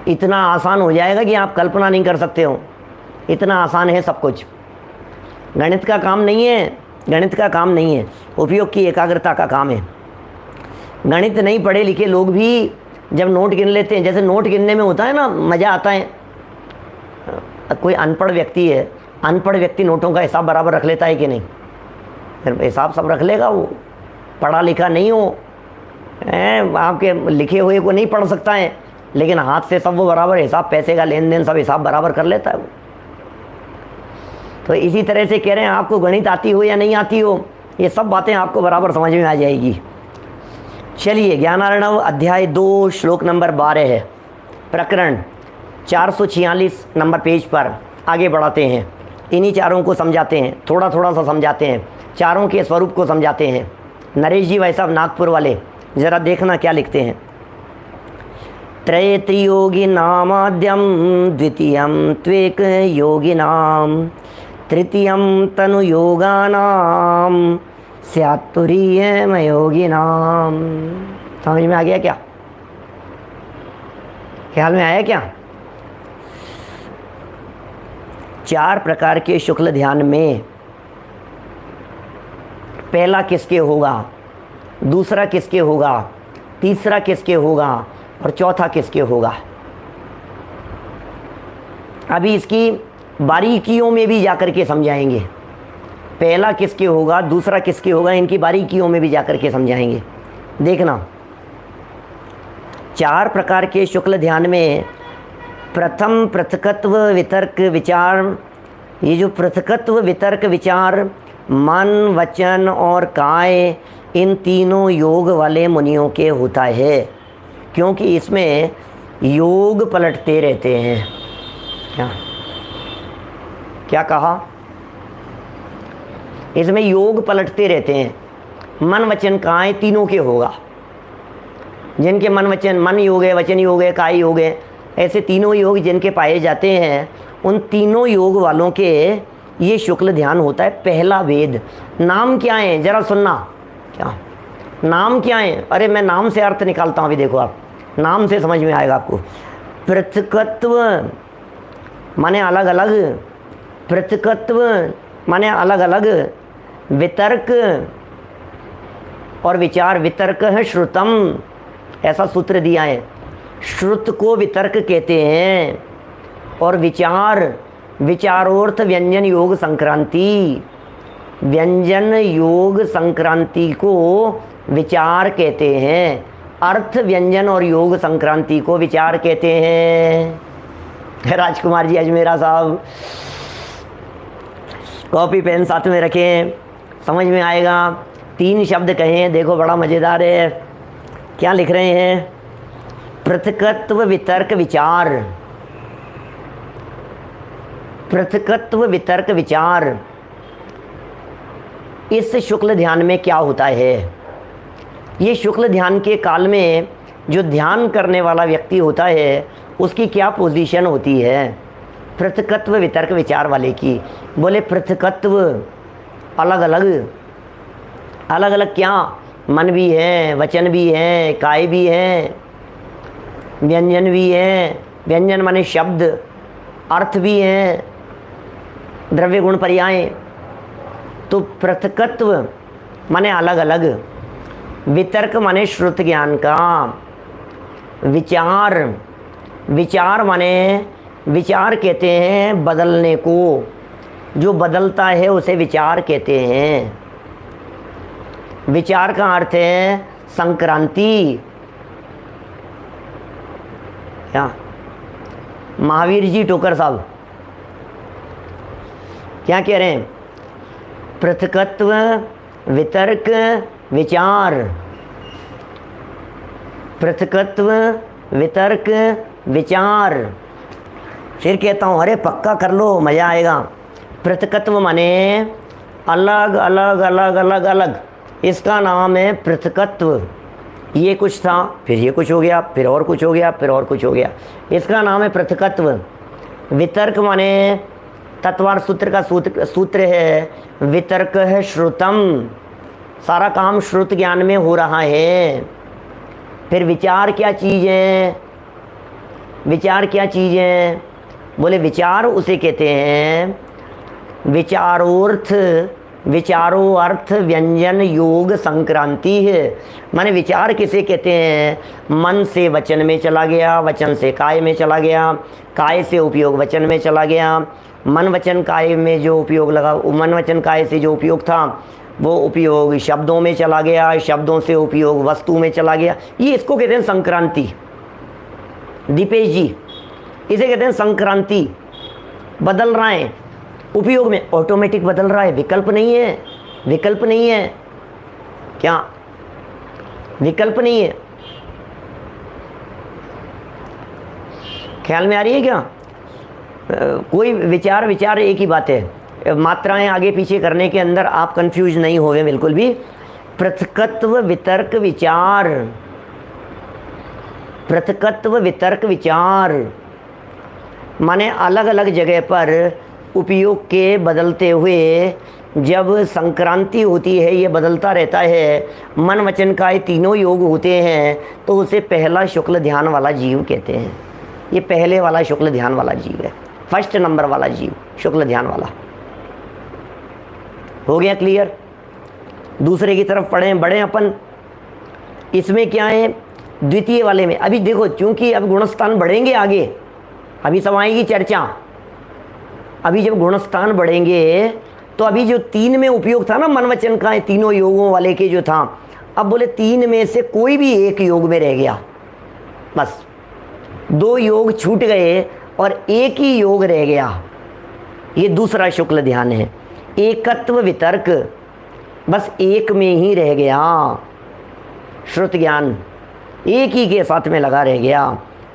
इतना आसान हो जाएगा कि आप कल्पना नहीं कर सकते हो, इतना आसान है सब कुछ। गणित का काम नहीं है, गणित का काम नहीं है, उपयोग की एकाग्रता का काम है। गणित नहीं पढ़े लिखे लोग भी जब नोट गिन लेते हैं, जैसे नोट गिनने में होता है ना मज़ा आता है। कोई अनपढ़ व्यक्ति है, अनपढ़ व्यक्ति नोटों का हिसाब बराबर रख लेता है कि नहीं? फिर हिसाब सब रख लेगा, वो पढ़ा लिखा नहीं हो, आपके लिखे हुए को नहीं पढ़ सकता है, लेकिन हाथ से सब वो बराबर हिसाब, पैसे का लेन देन सब हिसाब बराबर कर लेता है वो। तो इसी तरह से कह रहे हैं आपको गणित आती हो या नहीं आती हो, ये सब बातें आपको बराबर समझ में आ जाएगी। चलिए, ज्ञानार्णव अध्याय 2 श्लोक नंबर 12 है, प्रकरण 446 नंबर पेज पर आगे बढ़ाते हैं। इन्हीं चारों को समझाते हैं, थोड़ा थोड़ा सा समझाते हैं, चारों के स्वरूप को समझाते हैं। नरेश जी भाई साहब नागपुर वाले, ज़रा देखना क्या लिखते हैं। त्रयेत्रियोगिनामाद्यं द्वितीयं त्वेक योगिनां तृतीयं तनुयोगानां स्यात्तुरीयमयोगिनां। समझ में आ गया क्या? ख्याल में आया क्या? 4 प्रकार के शुक्ल ध्यान में पहला किसके होगा, दूसरा किसके होगा, तीसरा किसके होगा और चौथा किसके होगा। अभी इसकी बारीकियों में भी जाकर के समझाएंगे। पहला किसके होगा, दूसरा किसके होगा, इनकी बारीकियों में भी जाकर के समझाएंगे। देखना, 4 प्रकार के शुक्ल ध्यान में प्रथम पृथकत्व वितर्क विचार, ये जो पृथकत्व वितर्क विचार मन वचन और काय, इन तीनों योग वाले मुनियों के होता है, क्योंकि इसमें योग पलटते रहते हैं। क्या कहा? इसमें योग पलटते रहते हैं। मन वचन काय तीनों के होगा, जिनके मन वचन, मन योग है, वचन योग है, काय योग है, ऐसे तीनों योग जिनके पाए जाते हैं, उन तीनों योग वालों के ये शुक्ल ध्यान होता है। पहला वेद, नाम क्या है जरा सुनना। क्या नाम क्या है? अरे मैं नाम से अर्थ निकालता हूँ, अभी देखो आप, नाम से समझ में आएगा आपको। पृथकत्व माने अलग अलग, पृथकत्व माने अलग अलग, वितर्क और विचार, वितर्क है श्रुतम, ऐसा सूत्र दिया है। श्रुत को वितर्क कहते हैं, और विचार, विचारोर्थ व्यंजन योग संक्रांति, व्यंजन योग संक्रांति को विचार कहते हैं। अर्थ व्यंजन और योग संक्रांति को विचार कहते हैं। राजकुमार जी अजमेरा साहब, कॉपी पेन साथ में रखें, समझ में आएगा। 3 शब्द कहें, देखो बड़ा मज़ेदार है। क्या लिख रहे हैं? पृथकत्व वितर्क विचार। पृथकत्व वितर्क विचार, इस शुक्ल ध्यान में क्या होता है? ये शुक्ल ध्यान के काल में जो ध्यान करने वाला व्यक्ति होता है उसकी क्या पोजीशन होती है? पृथकत्व वितर्क विचार वाले की। बोले पृथकत्व, अलग अलग, अलग अलग क्या? मन भी है, वचन भी है, काय भी है, व्यंजन भी है। व्यंजन माने शब्द, अर्थ भी है, द्रव्य गुण पर्याय। तो पृथकत्व माने अलग अलग, वितर्क माने श्रुत ज्ञान का, विचार, विचार माने विचार कहते हैं बदलने को, जो बदलता है उसे विचार कहते हैं। विचार का अर्थ है संक्रांति। क्या महावीर जी टोकर साहब क्या कह रहे हैं? पृथकत्व वितर्क विचार, पृथकत्व वितर्क विचार। फिर कहता हूँ, अरे पक्का कर लो, मज़ा आएगा। पृथकत्व माने अलग अलग अलग अलग अलग, इसका नाम है पृथकत्व। ये कुछ था, फिर ये कुछ हो गया, फिर और कुछ हो गया, फिर और कुछ हो गया, इसका नाम है पृथकत्व। वितर्क माने तत्वार सूत्र का सूत्र है, वितर्क है श्रुतम, सारा काम श्रुत ज्ञान में हो रहा है। फिर विचार क्या चीज़ है? विचार क्या चीज़ है? बोले विचार उसे कहते हैं विचारोर्थ, विचारो अर्थ व्यंजन योग संक्रांति है। माने विचार किसे कहते हैं? मन से वचन में चला गया, वचन से काय में चला गया, काय से उपयोग वचन में चला गया, मन वचन काय में जो उपयोग लगा, मन वचन काय से जो उपयोग था वो उपयोग शब्दों में चला गया, शब्दों से उपयोग वस्तु में चला गया। ये इसको कहते हैं संक्रांति। दीपेश जी, इसे कहते हैं संक्रांति। बदल रहा है उपयोग में, ऑटोमेटिक बदल रहा है, विकल्प नहीं है, विकल्प नहीं है। क्या विकल्प नहीं है? ख्याल में आ रही है क्या? कोई विचार विचार एक ही बात है, मात्राएं आगे पीछे करने के अंदर आप कंफ्यूज नहीं होवे बिल्कुल भी। पृथकत्व वितर्क विचार, पृथकत्व वितर्क विचार माने अलग अलग जगह पर उपयोग के बदलते हुए जब संक्रांति होती है, ये बदलता रहता है, मन वचन काय तीनों योग होते हैं, तो उसे पहला शुक्ल ध्यान वाला जीव कहते हैं। ये पहले वाला शुक्ल ध्यान वाला जीव है, फर्स्ट नंबर वाला जीव शुक्ल ध्यान वाला। हो गया क्लियर? दूसरे की तरफ बढ़ें अपन। इसमें क्या है? द्वितीय वाले में अभी देखो, चूंकि अब गुणस्थान बढ़ेंगे आगे, अभी सब आएगी चर्चा। अभी जब गुणस्थान बढ़ेंगे तो अभी जो 3 में उपयोग था ना मन वचन का, तीनों योगों वाले के जो था, अब बोले 3 में से कोई भी एक योग में रह गया, बस 2 योग छूट गए और एक ही योग रह गया। ये दूसरा शुक्ल ध्यान है, एकत्व वितर्क, बस एक में ही रह गया। श्रुत ज्ञान एक ही के साथ में लगा रह गया।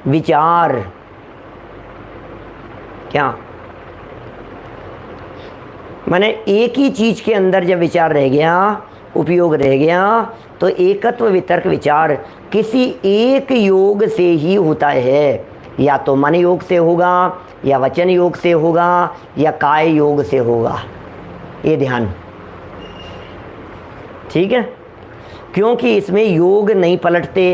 विचार क्या माने एक ही चीज़ के अंदर जब विचार रह गया, उपयोग रह गया, तो एकत्व वितर्क विचार किसी एक योग से ही होता है। या तो मन योग से होगा, या वचन योग से होगा, या काय योग से होगा। ये ध्यान ठीक है, क्योंकि इसमें योग नहीं पलटते।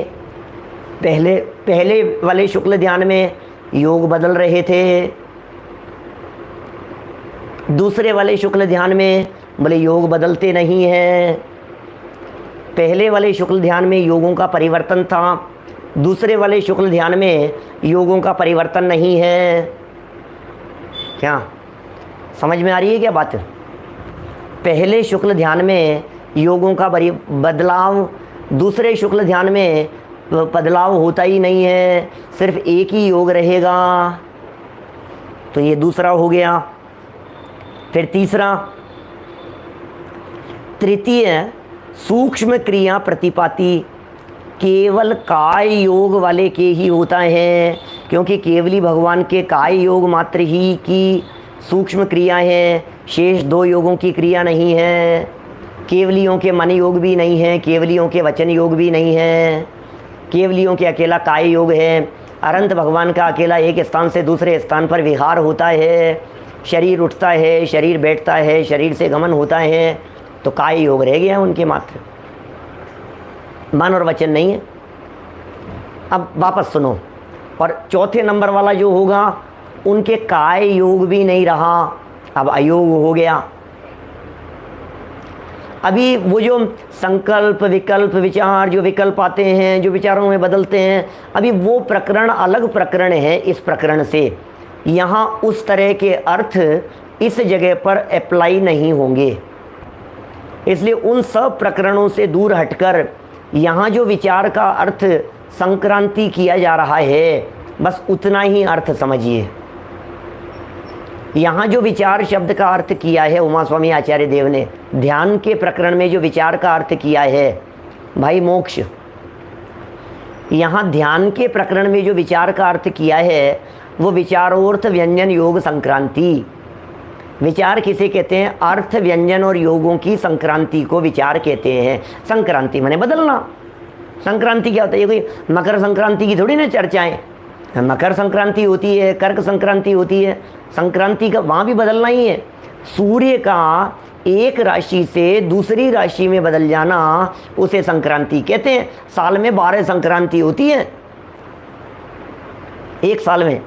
पहले वाले शुक्ल ध्यान में योग बदल रहे थे, दूसरे वाले शुक्ल ध्यान में बोले योग बदलते नहीं हैं। पहले वाले शुक्ल ध्यान में योगों का परिवर्तन था, दूसरे वाले शुक्ल ध्यान में योगों का परिवर्तन नहीं है। क्या समझ में आ रही है क्या बात? पहले शुक्ल ध्यान में योगों का बदलाव, दूसरे शुक्ल ध्यान में बदलाव होता ही नहीं है, सिर्फ एक ही योग रहेगा। तो ये दूसरा हो गया। फिर तीसरा, तृतीय सूक्ष्म क्रिया प्रतिपाती केवल काय योग वाले के ही होता है, क्योंकि केवली भगवान के काय योग मात्र ही की सूक्ष्म क्रिया है, शेष 2 योगों की क्रिया नहीं है। केवलियों के मन योग भी नहीं है, केवलियों के वचन योग भी नहीं है, केवलियों के अकेला काय योग है। अनंत भगवान का अकेला एक स्थान से दूसरे स्थान पर विहार होता है, शरीर उठता है, शरीर बैठता है, शरीर से गमन होता है, तो काय योग रह गया उनके मात्र, मन और वचन नहीं है। अब वापस सुनो, और चौथे नंबर वाला जो होगा उनके काय योग भी नहीं रहा, अब अयोग हो गया। अभी वो जो संकल्प विकल्प विचार, जो विकल्प आते हैं, जो विचारों में बदलते हैं, अभी वो प्रकरण अलग प्रकरण है इस प्रकरण से। यहाँ उस तरह के अर्थ इस जगह पर अप्लाई नहीं होंगे, इसलिए उन सब प्रकरणों से दूर हटकर यहाँ जो विचार का अर्थ संक्रांति किया जा रहा है, बस उतना ही अर्थ समझिए। यहाँ जो विचार शब्द का अर्थ किया है उमा स्वामी आचार्य देव ने, ध्यान के प्रकरण में जो विचार का अर्थ किया है भाई मोक्ष, यहाँ ध्यान के प्रकरण में जो विचार का अर्थ किया है वो विचारोर्थ व्यंजन योग संक्रांति। विचार किसे कहते हैं? अर्थ व्यंजन और योगों की संक्रांति को विचार कहते हैं। संक्रांति माने बदलना। संक्रांति क्या होता है? ये कोई मकर संक्रांति की थोड़ी ना चर्चाएं। मकर संक्रांति होती है, कर्क संक्रांति होती है, संक्रांति का वहाँ भी बदलना ही है। सूर्य का एक राशि से दूसरी राशि में बदल जाना उसे संक्रांति कहते हैं। साल में 12 संक्रांति होती है एक साल में,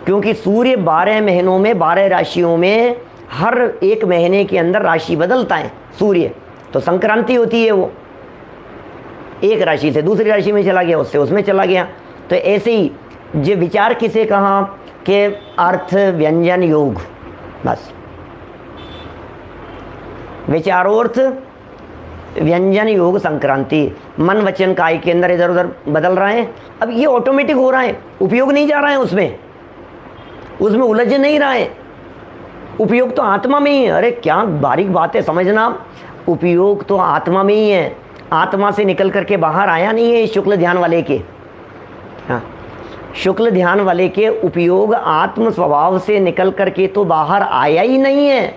क्योंकि सूर्य 12 महीनों में 12 राशियों में हर एक महीने के अंदर राशि बदलता है सूर्य, तो संक्रांति होती है। वो एक राशि से दूसरी राशि में चला गया, उससे उसमें चला गया। तो ऐसे ही जो विचार किसे कहा कि अर्थ व्यंजन योग, बस विचारोर्थ व्यंजन योग संक्रांति। मन वचन काय के अंदर इधर उधर बदल रहे हैं, अब ये ऑटोमेटिक हो रहा है, उपयोग नहीं जा रहा है उसमें उलझ नहीं रहा है। उपयोग तो आत्मा में ही है। अरे क्या बारीक बात है समझना, उपयोग तो आत्मा में ही है, आत्मा से निकल करके बाहर आया नहीं है। शुक्ल ध्यान वाले के, हाँ, शुक्ल ध्यान वाले के उपयोग आत्म स्वभाव से निकल करके तो बाहर आया ही नहीं है।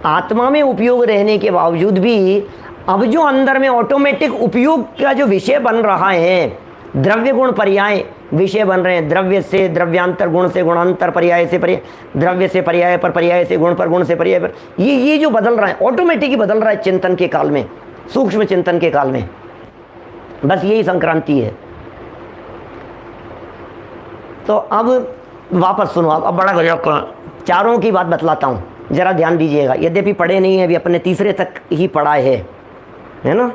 आत्मा में उपयोग रहने के बावजूद भी अब जो अंदर में ऑटोमेटिक उपयोग का जो विषय बन रहा है, द्रव्य गुण पर्याय विषय बन रहे हैं। द्रव्य से द्रव्यांतर, गुण से गुणांतर, पर्याय से पर्याय, द्रव्य से पर्याय पर, पर्याय से गुण पर, गुण से पर्याय पर, ये जो बदल रहा है ऑटोमेटिक ही बदल रहा है चिंतन के काल में, सूक्ष्म चिंतन के काल में। बस यही संक्रांति है। तो अब वापस सुनो, अब बड़ा गजब चारों की बात बतलाता हूँ, जरा ध्यान दीजिएगा। यद्यपि पढ़े नहीं है, अभी अपने तीसरे तक ही पढ़ा है ना।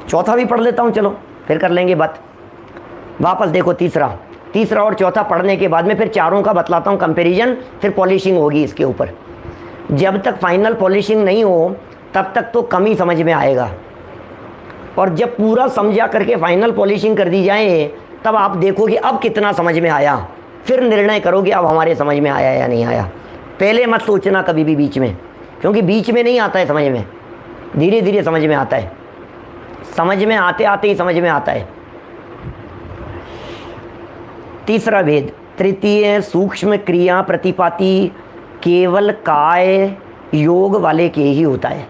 चौथा भी पढ़ लेता हूँ, चलो फिर कर लेंगे बात। वापस देखो, तीसरा और चौथा पढ़ने के बाद में फिर चारों का बतलाता हूँ कंपैरिजन, फिर पॉलिशिंग होगी इसके ऊपर। जब तक फाइनल पॉलिशिंग नहीं हो तब तक तो कम ही समझ में आएगा, और जब पूरा समझा करके फाइनल पॉलिशिंग कर दी जाए तब आप देखो कि अब कितना समझ में आया, फिर निर्णय करो कि अब हमारे समझ में आया या नहीं आया। पहले मत सोचना कभी भी बीच में, क्योंकि बीच में नहीं आता है समझ में, धीरे धीरे समझ में आता है। समझ में आते आते ही समझ में आता है। तीसरा भेद, तृतीय सूक्ष्म क्रिया प्रतिपाती केवल काय योग वाले के ही होता है,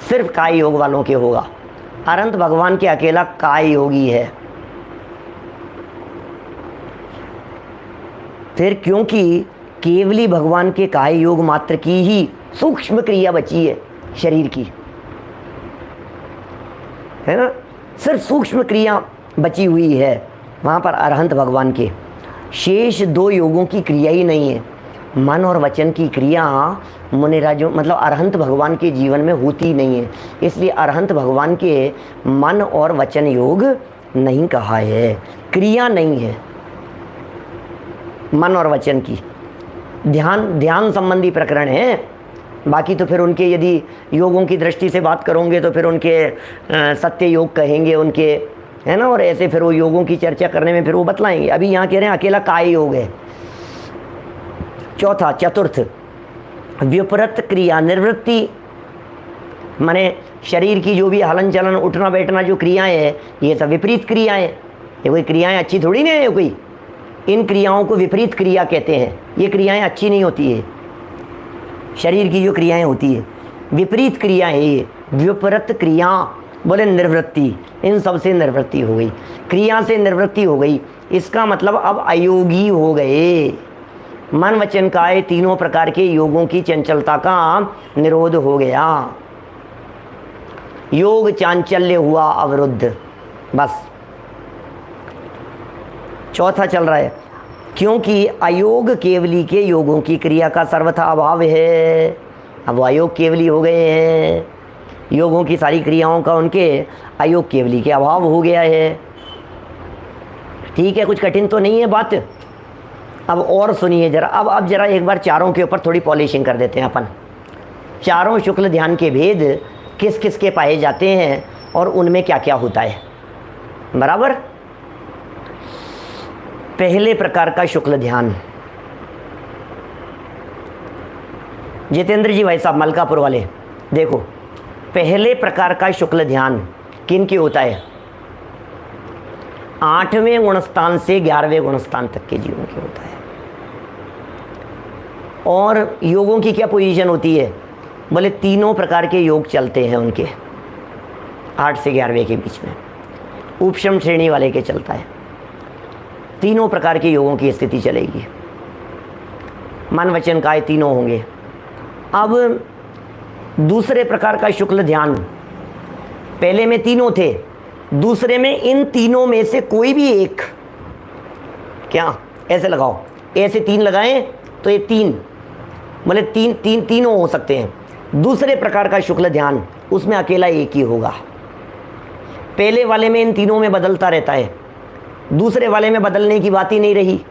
सिर्फ काय योग वालों के होगा। अनंत भगवान के अकेला काय योगी है। फिर क्योंकि केवली भगवान के काय योग मात्र की ही सूक्ष्म क्रिया बची है शरीर की, है ना, सिर्फ सूक्ष्म क्रिया बची हुई है वहाँ पर अरहंत भगवान के। शेष 2 योगों की क्रिया ही नहीं है। मन और वचन की क्रिया मुनिराजों मतलब अरहंत भगवान के जीवन में होती नहीं है, इसलिए अरहंत भगवान के मन और वचन योग नहीं कहा है, क्रिया नहीं है मन और वचन की। ध्यान संबंधी प्रकरण है, बाकी तो फिर उनके यदि योगों की दृष्टि से बात करोगे तो फिर उनके सत्य योग कहेंगे उनके, है ना, और ऐसे फिर वो योगों की चर्चा करने में फिर वो बतलाएंगे। अभी यहाँ कह रहे हैं अकेला काय योग है। चौथा, चतुर्थ, विपरीत क्रिया निवृत्ति, माने शरीर की जो भी हलन चलन उठना बैठना जो क्रियाएं हैं ये सब विपरीत क्रियाएं। ये कोई क्रियाएं अच्छी थोड़ी नहीं है कोई, इन क्रियाओं को विपरीत क्रिया कहते हैं। ये क्रियाएं अच्छी नहीं होती है, शरीर की जो क्रियाएं होती है विपरीत क्रिया है ये। विपरीत क्रिया बोले निवृत्ति, इन सब से निवृत्ति हो गई, क्रिया से निवृत्ति हो गई। इसका मतलब अब अयोगी हो गए। मन वचन काय तीनों प्रकार के योगों की चंचलता का निरोध हो गया, योग चांचल्य हुआ अवरुद्ध। बस चौथा चल रहा है, क्योंकि अयोग केवली के योगों की क्रिया का सर्वथा अभाव है। अब वो अयोग केवली हो गए हैं, योगों की सारी क्रियाओं का उनके अयोग केवली के अभाव हो गया है। ठीक है, कुछ कठिन तो नहीं है बात। अब और सुनिए जरा, अब जरा एक बार चारों के ऊपर थोड़ी पॉलिशिंग कर देते हैं अपन। चारों शुक्ल ध्यान के भेद किस किस के पाए जाते हैं और उनमें क्या क्या होता है, बराबर। पहले प्रकार का शुक्ल ध्यान, जितेंद्र जी भाई साहब मलकापुर वाले, देखो पहले प्रकार का शुक्ल ध्यान किन के होता है? 8वें गुणस्थान से 11वें गुणस्थान तक के जीवों के होता है। और योगों की क्या पोजीशन होती है? बोले तीनों प्रकार के योग चलते हैं उनके 8 से 11वें के बीच में, उपशम श्रेणी वाले के चलता है। तीनों प्रकार के योगों की स्थिति चलेगी, मन वचन काय तीनों होंगे। अब दूसरे प्रकार का शुक्ल ध्यान, पहले में तीनों थे, दूसरे में इन तीनों में से कोई भी एक, क्या ऐसे लगाओ, ऐसे 3 लगाएं तो ये 3, बोले तीनों हो सकते हैं। दूसरे प्रकार का शुक्ल ध्यान, उसमें अकेला एक ही होगा। पहले वाले में इन तीनों में बदलता रहता है, दूसरे वाले में बदलने की बात ही नहीं रही।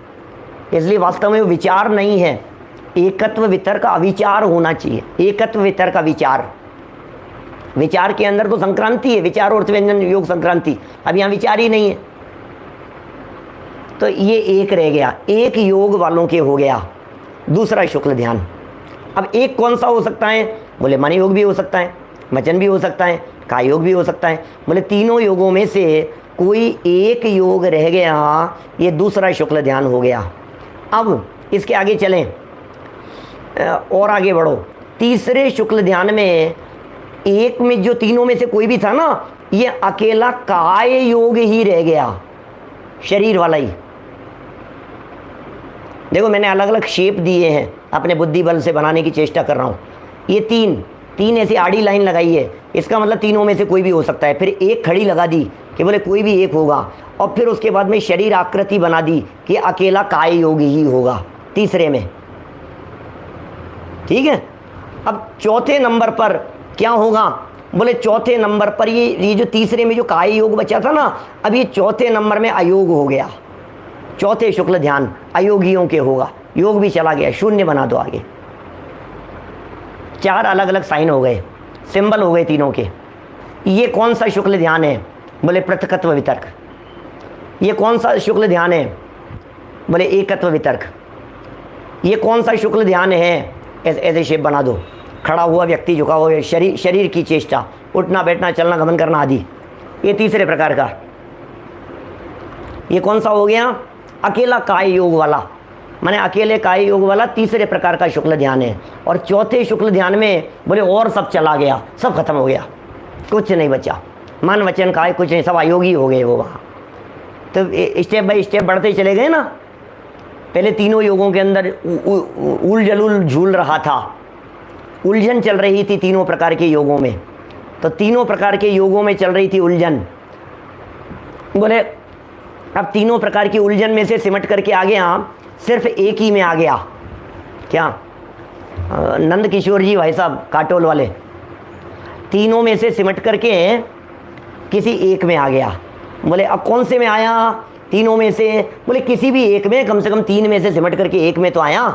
इसलिए वास्तव में वो विचार नहीं है, एकत्व वितर्क अविचार होना चाहिए। एकत्व वितर्क अविचार, विचार के अंदर तो संक्रांति है, विचार और व्यंजन योग संक्रांति। अब यहाँ विचार ही नहीं है, तो ये एक रह गया, एक योग वालों के हो गया दूसरा शुक्ल ध्यान। अब एक कौन सा हो सकता है? बोले मन योग भी हो सकता है, वचन भी हो सकता है, काय योग भी हो सकता है। बोले तीनों योगों में से कोई एक योग रह गया, ये दूसरा शुक्ल ध्यान हो गया। अब इसके आगे चलें और आगे बढ़ो। तीसरे शुक्ल ध्यान में एक में जो तीनों में से कोई भी था ना, ये अकेला काय योग ही रह गया, शरीर वाला ही। देखो मैंने अलग अलग शेप दिए हैं, अपने बुद्धि बल से बनाने की चेष्टा कर रहा हूँ। ये तीन ऐसी आड़ी लाइन लगाई है, इसका मतलब तीनों में से कोई भी हो सकता है। फिर एक खड़ी लगा दी कि बोले कोई भी एक होगा, और फिर उसके बाद में शरीर आकृति बना दी कि अकेला काय योग ही होगा तीसरे में। ठीक है, अब चौथे नंबर पर क्या होगा? बोले चौथे नंबर पर ये जो तीसरे में जो काय योग बचा था ना, अब ये चौथे नंबर में अयोग हो गया। चौथे शुक्ल ध्यान अयोगियों के होगा, योग भी चला गया, शून्य बना दो आगे। 4 अलग अलग साइन हो गए, सिंबल हो गए तीनों के। ये कौन सा शुक्ल ध्यान है? बोले पृथकत्व वितर्क। ये कौन सा शुक्ल ध्यान है? बोले एकत्व वितर्क। ये कौन सा शुक्ल ध्यान है? ऐसे शेप बना दो, खड़ा हुआ व्यक्ति, झुका हुआ शरीर की चेष्टा, उठना बैठना चलना गमन करना आदि। ये तीसरे प्रकार का। ये कौन सा हो गया? अकेला काय योग वाला, माने अकेले काय योग वाला तीसरे प्रकार का शुक्ल ध्यान है। और चौथे शुक्ल ध्यान में बोले और सब चला गया, सब खत्म हो गया, कुछ नहीं बचा, मन वचन काय कुछ नहीं, सब अयोगी हो गए वो वहाँ। तो स्टेप बाय स्टेप बढ़ते चले गए ना। पहले तीनों योगों के अंदर उलझुल झूल रहा था, उलझन चल रही थी तीनों प्रकार के योगों में। तो तीनों प्रकार के योगों में चल रही थी उलझन। बोले अब तीनों प्रकार की उलझन में से सिमट करके आ गया, सिर्फ एक ही में आ गया। क्या? नंद किशोर जी भाई साहब काटोल वाले, तीनों में से सिमट करके किसी एक में आ गया। बोले अब कौन से में आया? तीनों में से। बोले किसी भी एक में, कम से कम 3 में से सिमट करके एक में तो आया।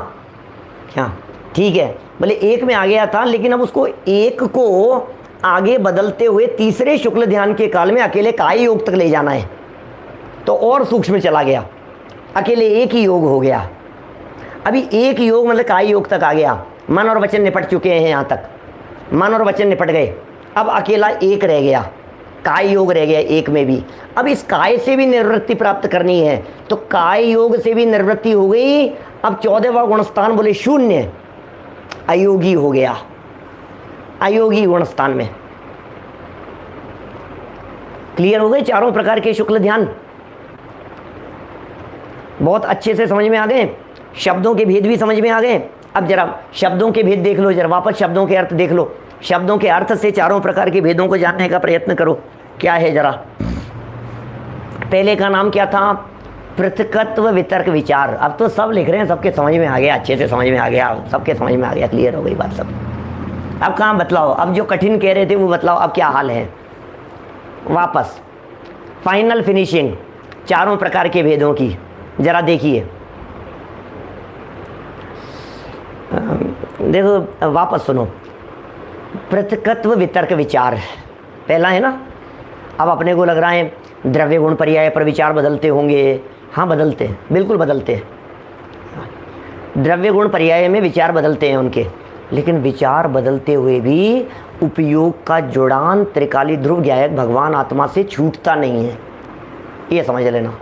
क्या? ठीक है, बोले एक में आ गया था, लेकिन अब उसको एक को आगे बदलते हुए तीसरे शुक्ल ध्यान के काल में अकेले काय योग तक ले जाना है, तो और सूक्ष्म चला गया, अकेले एक ही योग हो गया। अभी एक योग मतलब काय योग तक आ गया, मन और वचन निपट चुके हैं, यहाँ तक मन और वचन निपट गए, अब अकेला एक रह गया, काय योग रह गया एक में भी। अब इस काय से भी निवृत्ति प्राप्त करनी है, तो काय योग से भी निवृत्ति हो गई। अब 14वां गुणस्थान बोले शून्य, अयोगी हो गया, अयोगी गुणस्थान में। क्लियर हो गए चारों प्रकार के शुक्ल ध्यान, बहुत अच्छे से समझ में आ गए, शब्दों के भेद भी समझ में आ गए। अब जरा शब्दों के भेद देख लो, जरा वापस शब्दों के अर्थ देख लो, शब्दों के अर्थ से चारों प्रकार के भेदों को जानने का प्रयत्न करो। क्या है जरा, पहले का नाम क्या था? पृथकत्व वितर्क विचार। अब तो सब लिख रहे हैं, सबके समझ में आ गया, अच्छे से समझ में आ गया, सबके समझ में आ गया, क्लियर हो गई बात सब। अब कहाँ बतलाओ, अब जो कठिन कह रहे थे वो बतलाओ, अब क्या हाल है। वापस फाइनल फिनिशिंग चारों प्रकार के भेदों की जरा देखिए। देखो वापस सुनो, पृथकत्व वितर्क विचार पहला है ना। अब अपने को लग रहा है द्रव्य गुण पर्याय पर विचार बदलते होंगे, हाँ बदलते हैं, बिल्कुल बदलते हैं। द्रव्य गुण पर्याय में विचार बदलते हैं उनके, लेकिन विचार बदलते हुए भी उपयोग का जुड़ान त्रिकाली ध्रुव ज्ञायक भगवान आत्मा से छूटता नहीं है, ये समझ लेना।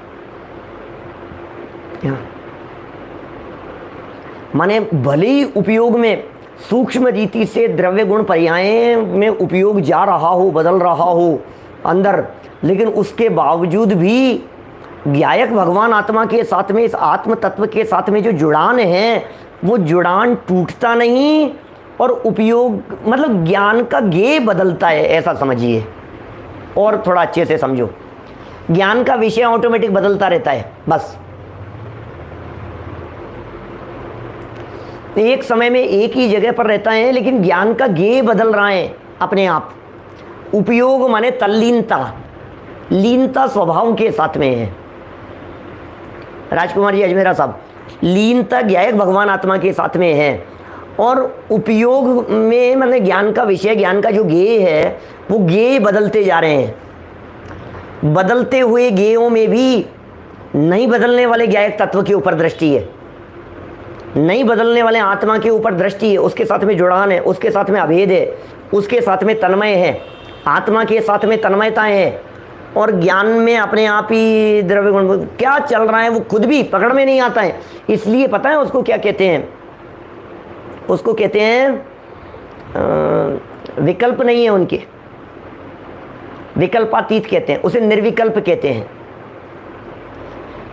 माने भले ही उपयोग में सूक्ष्म रीति से द्रव्य गुण पर्याय में उपयोग जा रहा हो, बदल रहा हो अंदर, लेकिन उसके बावजूद भी ज्ञायक भगवान आत्मा के साथ में, इस आत्म तत्व के साथ में जो जुड़ान है वो जुड़ान टूटता नहीं, और उपयोग मतलब ज्ञान का गेय बदलता है, ऐसा समझिए। और थोड़ा अच्छे से समझो, ज्ञान का विषय ऑटोमेटिक बदलता रहता है, बस एक समय में एक ही जगह पर रहता है, लेकिन ज्ञान का गेय बदल रहा है अपने आप। उपयोग माने तल्लीनता, लीनता स्वभाव के साथ में है। राजकुमार जी अजमेरा साहब, लीनता ज्ञायक भगवान आत्मा के साथ में है, और उपयोग में मतलब ज्ञान का विषय, ज्ञान का जो गेय है वो गेय बदलते जा रहे हैं। बदलते हुए गेयों में भी नहीं बदलने वाले ज्ञायक तत्व के ऊपर दृष्टि है, नहीं बदलने वाले आत्मा के ऊपर दृष्टि है, उसके साथ में जुड़ान है, उसके साथ में अभेद है, उसके साथ में तन्मय है, आत्मा के साथ में तन्मयता है, और ज्ञान में अपने आप ही द्रव्य गुण क्या चल रहा है वो खुद भी पकड़ में नहीं आता है। इसलिए पता है उसको क्या कहते हैं? उसको कहते हैं विकल्प नहीं है उनके, विकल्पातीत कहते हैं, उसे निर्विकल्प कहते हैं।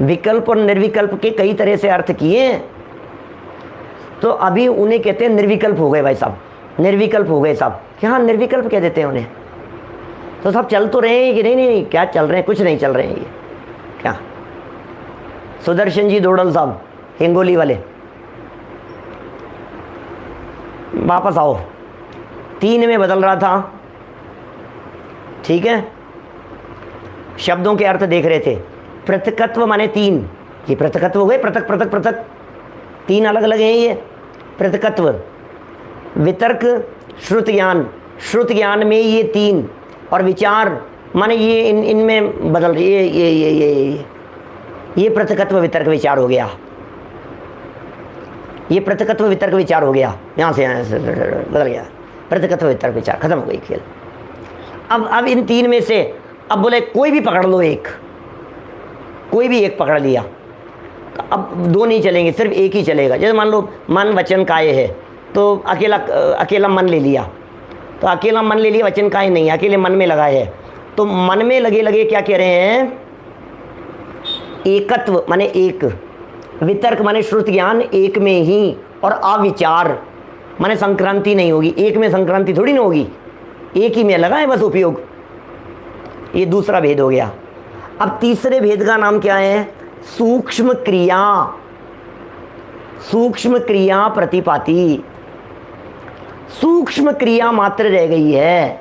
विकल्प और निर्विकल्प के कई तरह से अर्थ किए हैं, तो अभी उन्हें कहते हैं निर्विकल्प हो गए भाई साहब, निर्विकल्प हो गए साहब, क्या हाँ निर्विकल्प कह देते हैं उन्हें। तो सब चल तो रहे हैं कि नहीं नहीं क्या चल रहे हैं, कुछ नहीं चल रहे हैं ये क्या। सुदर्शन जी दोड़ल साहब हिंगोली वाले, वापस आओ, 3 में बदल रहा था, ठीक है, शब्दों के अर्थ देख रहे थे। पृथकत्व माने 3, ये पृथकत्व हो गए, पृथक पृथक पृथक 3 अलग अलग हैं ये। पृथकत्व, वितर्क, श्रुत ज्ञान, श्रुत ज्ञान में ये 3, और विचार माने ये इनमें बदल रही ये पृथकत्व वितर्क विचार हो गया, ये पृथकत्व वितर्क विचार हो गया, यहाँ से बदल गया, पृथकत्व वितर्क विचार खत्म हो गई खेल। अब इन 3 में से अब बोले कोई भी पकड़ लो एक, कोई भी एक पकड़ लिया, तो अब 2 नहीं चलेंगे, सिर्फ एक ही चलेगा। जैसे मान लो मन वचन काय है, तो अकेला मन ले लिया, तो अकेला मन ले लिया, वचन काय नहीं, अकेले मन में लगा है, तो मन में लगे लगे क्या कह रहे हैं? एकत्व माने एक, वितर्क माने श्रुत ज्ञान एक में ही, और अविचार माने संक्रांति नहीं होगी, एक में संक्रांति थोड़ी ना होगी, एक ही में लगा है बस उपयोग। ये दूसरा भेद हो गया। अब तीसरे भेद का नाम क्या है? सूक्ष्म क्रिया, सूक्ष्म क्रिया प्रतिपाती, सूक्ष्म क्रिया मात्र रह गई है,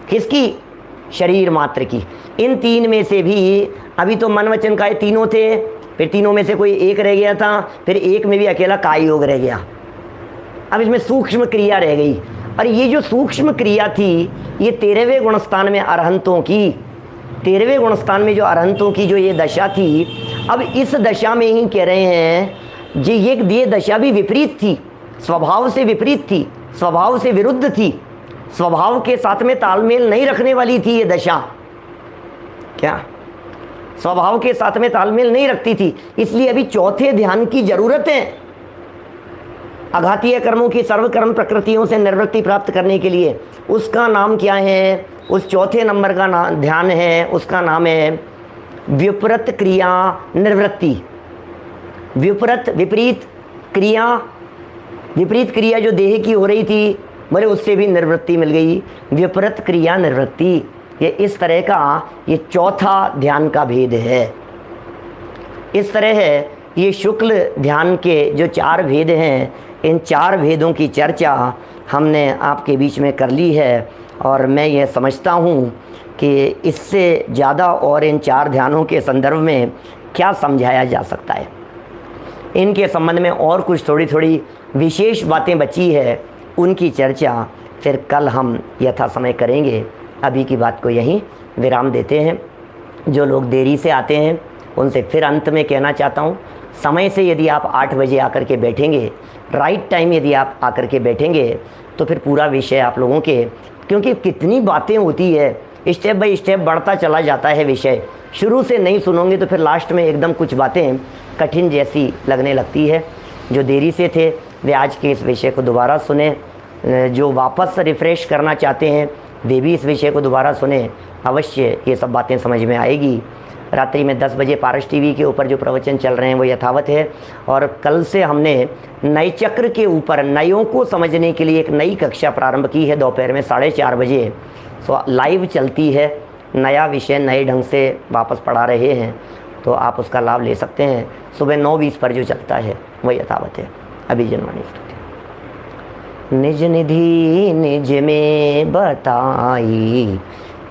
किसकी? शरीर मात्र की। इन 3 में से भी अभी तो मन वचन काय तीनों थे, फिर तीनों में से कोई एक रह गया था, फिर एक में भी अकेला काय योग रह गया। अब इसमें सूक्ष्म क्रिया रह गई। और ये जो सूक्ष्म क्रिया थी ये 13वें गुणस्थान में अरहंतों की, 13वें गुणस्थान में जो अरहंतों की जो ये दशा थी, अब इस दशा में ही कह रहे हैं जी ये दशा भी विपरीत थी, स्वभाव से विपरीत थी, स्वभाव से विरुद्ध थी, स्वभाव के साथ में तालमेल नहीं रखने वाली थी ये दशा। क्या स्वभाव के साथ में तालमेल नहीं रखती थी, इसलिए अभी चौथे ध्यान की जरूरत है। आघातीय कर्मों की सर्वकर्म प्रकृतियों से निवृत्ति प्राप्त करने के लिए उसका नाम क्या है, उस चौथे नंबर का नाम ध्यान है, उसका नाम है विपरीत क्रिया निवृत्ति। विपरीत क्रिया जो देह की हो रही थी बोले उससे भी निवृत्ति मिल गई, विपरीत क्रिया निवृत्ति। ये इस तरह का ये चौथा ध्यान का भेद है। इस तरह है ये शुक्ल ध्यान के जो 4 भेद हैं, इन 4 भेदों की चर्चा हमने आपके बीच में कर ली है। और मैं ये समझता हूँ कि इससे ज़्यादा और इन 4 ध्यानों के संदर्भ में क्या समझाया जा सकता है। इनके संबंध में और कुछ थोड़ी थोड़ी विशेष बातें बची है, उनकी चर्चा फिर कल हम यथा समय करेंगे। अभी की बात को यहीं विराम देते हैं। जो लोग देरी से आते हैं उनसे फिर अंत में कहना चाहता हूँ, समय से यदि आप 8 बजे आकर के बैठेंगे, राइट टाइम यदि आप आकर के बैठेंगे तो फिर पूरा विषय आप लोगों के, क्योंकि कितनी बातें होती है, स्टेप बाय स्टेप बढ़ता चला जाता है विषय। शुरू से नहीं सुनोगे तो फिर लास्ट में एकदम कुछ बातें कठिन जैसी लगने लगती है। जो देरी से थे वे आज के इस विषय को दोबारा सुने, जो वापस रिफ़्रेश करना चाहते हैं वे भी इस विषय को दोबारा सुने, अवश्य ये सब बातें समझ में आएगी। रात्रि में 10 बजे पारस टीवी के ऊपर जो प्रवचन चल रहे हैं वो यथावत है। और कल से हमने नए चक्र के ऊपर नयों को समझने के लिए एक नई कक्षा प्रारंभ की है, दोपहर में 4:30 बजे लाइव चलती है। नया विषय नए ढंग से वापस पढ़ा रहे हैं, तो आप उसका लाभ ले सकते हैं। सुबह 9:20 पर जो चलता है वो यथावत है। अभी जनवाणी स्तुति। निज निधि निज में बताई,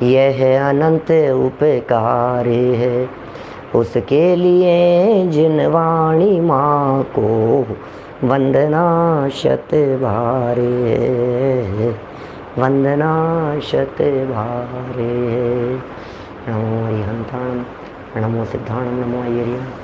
यह अनंत उपकार है, उसके लिए जिनवाणी माँ को वंदना शत भारे, वंदना शत भारे। नमो अरिहंताणम, नमो सिद्धाणम, नमो अय्यरियम।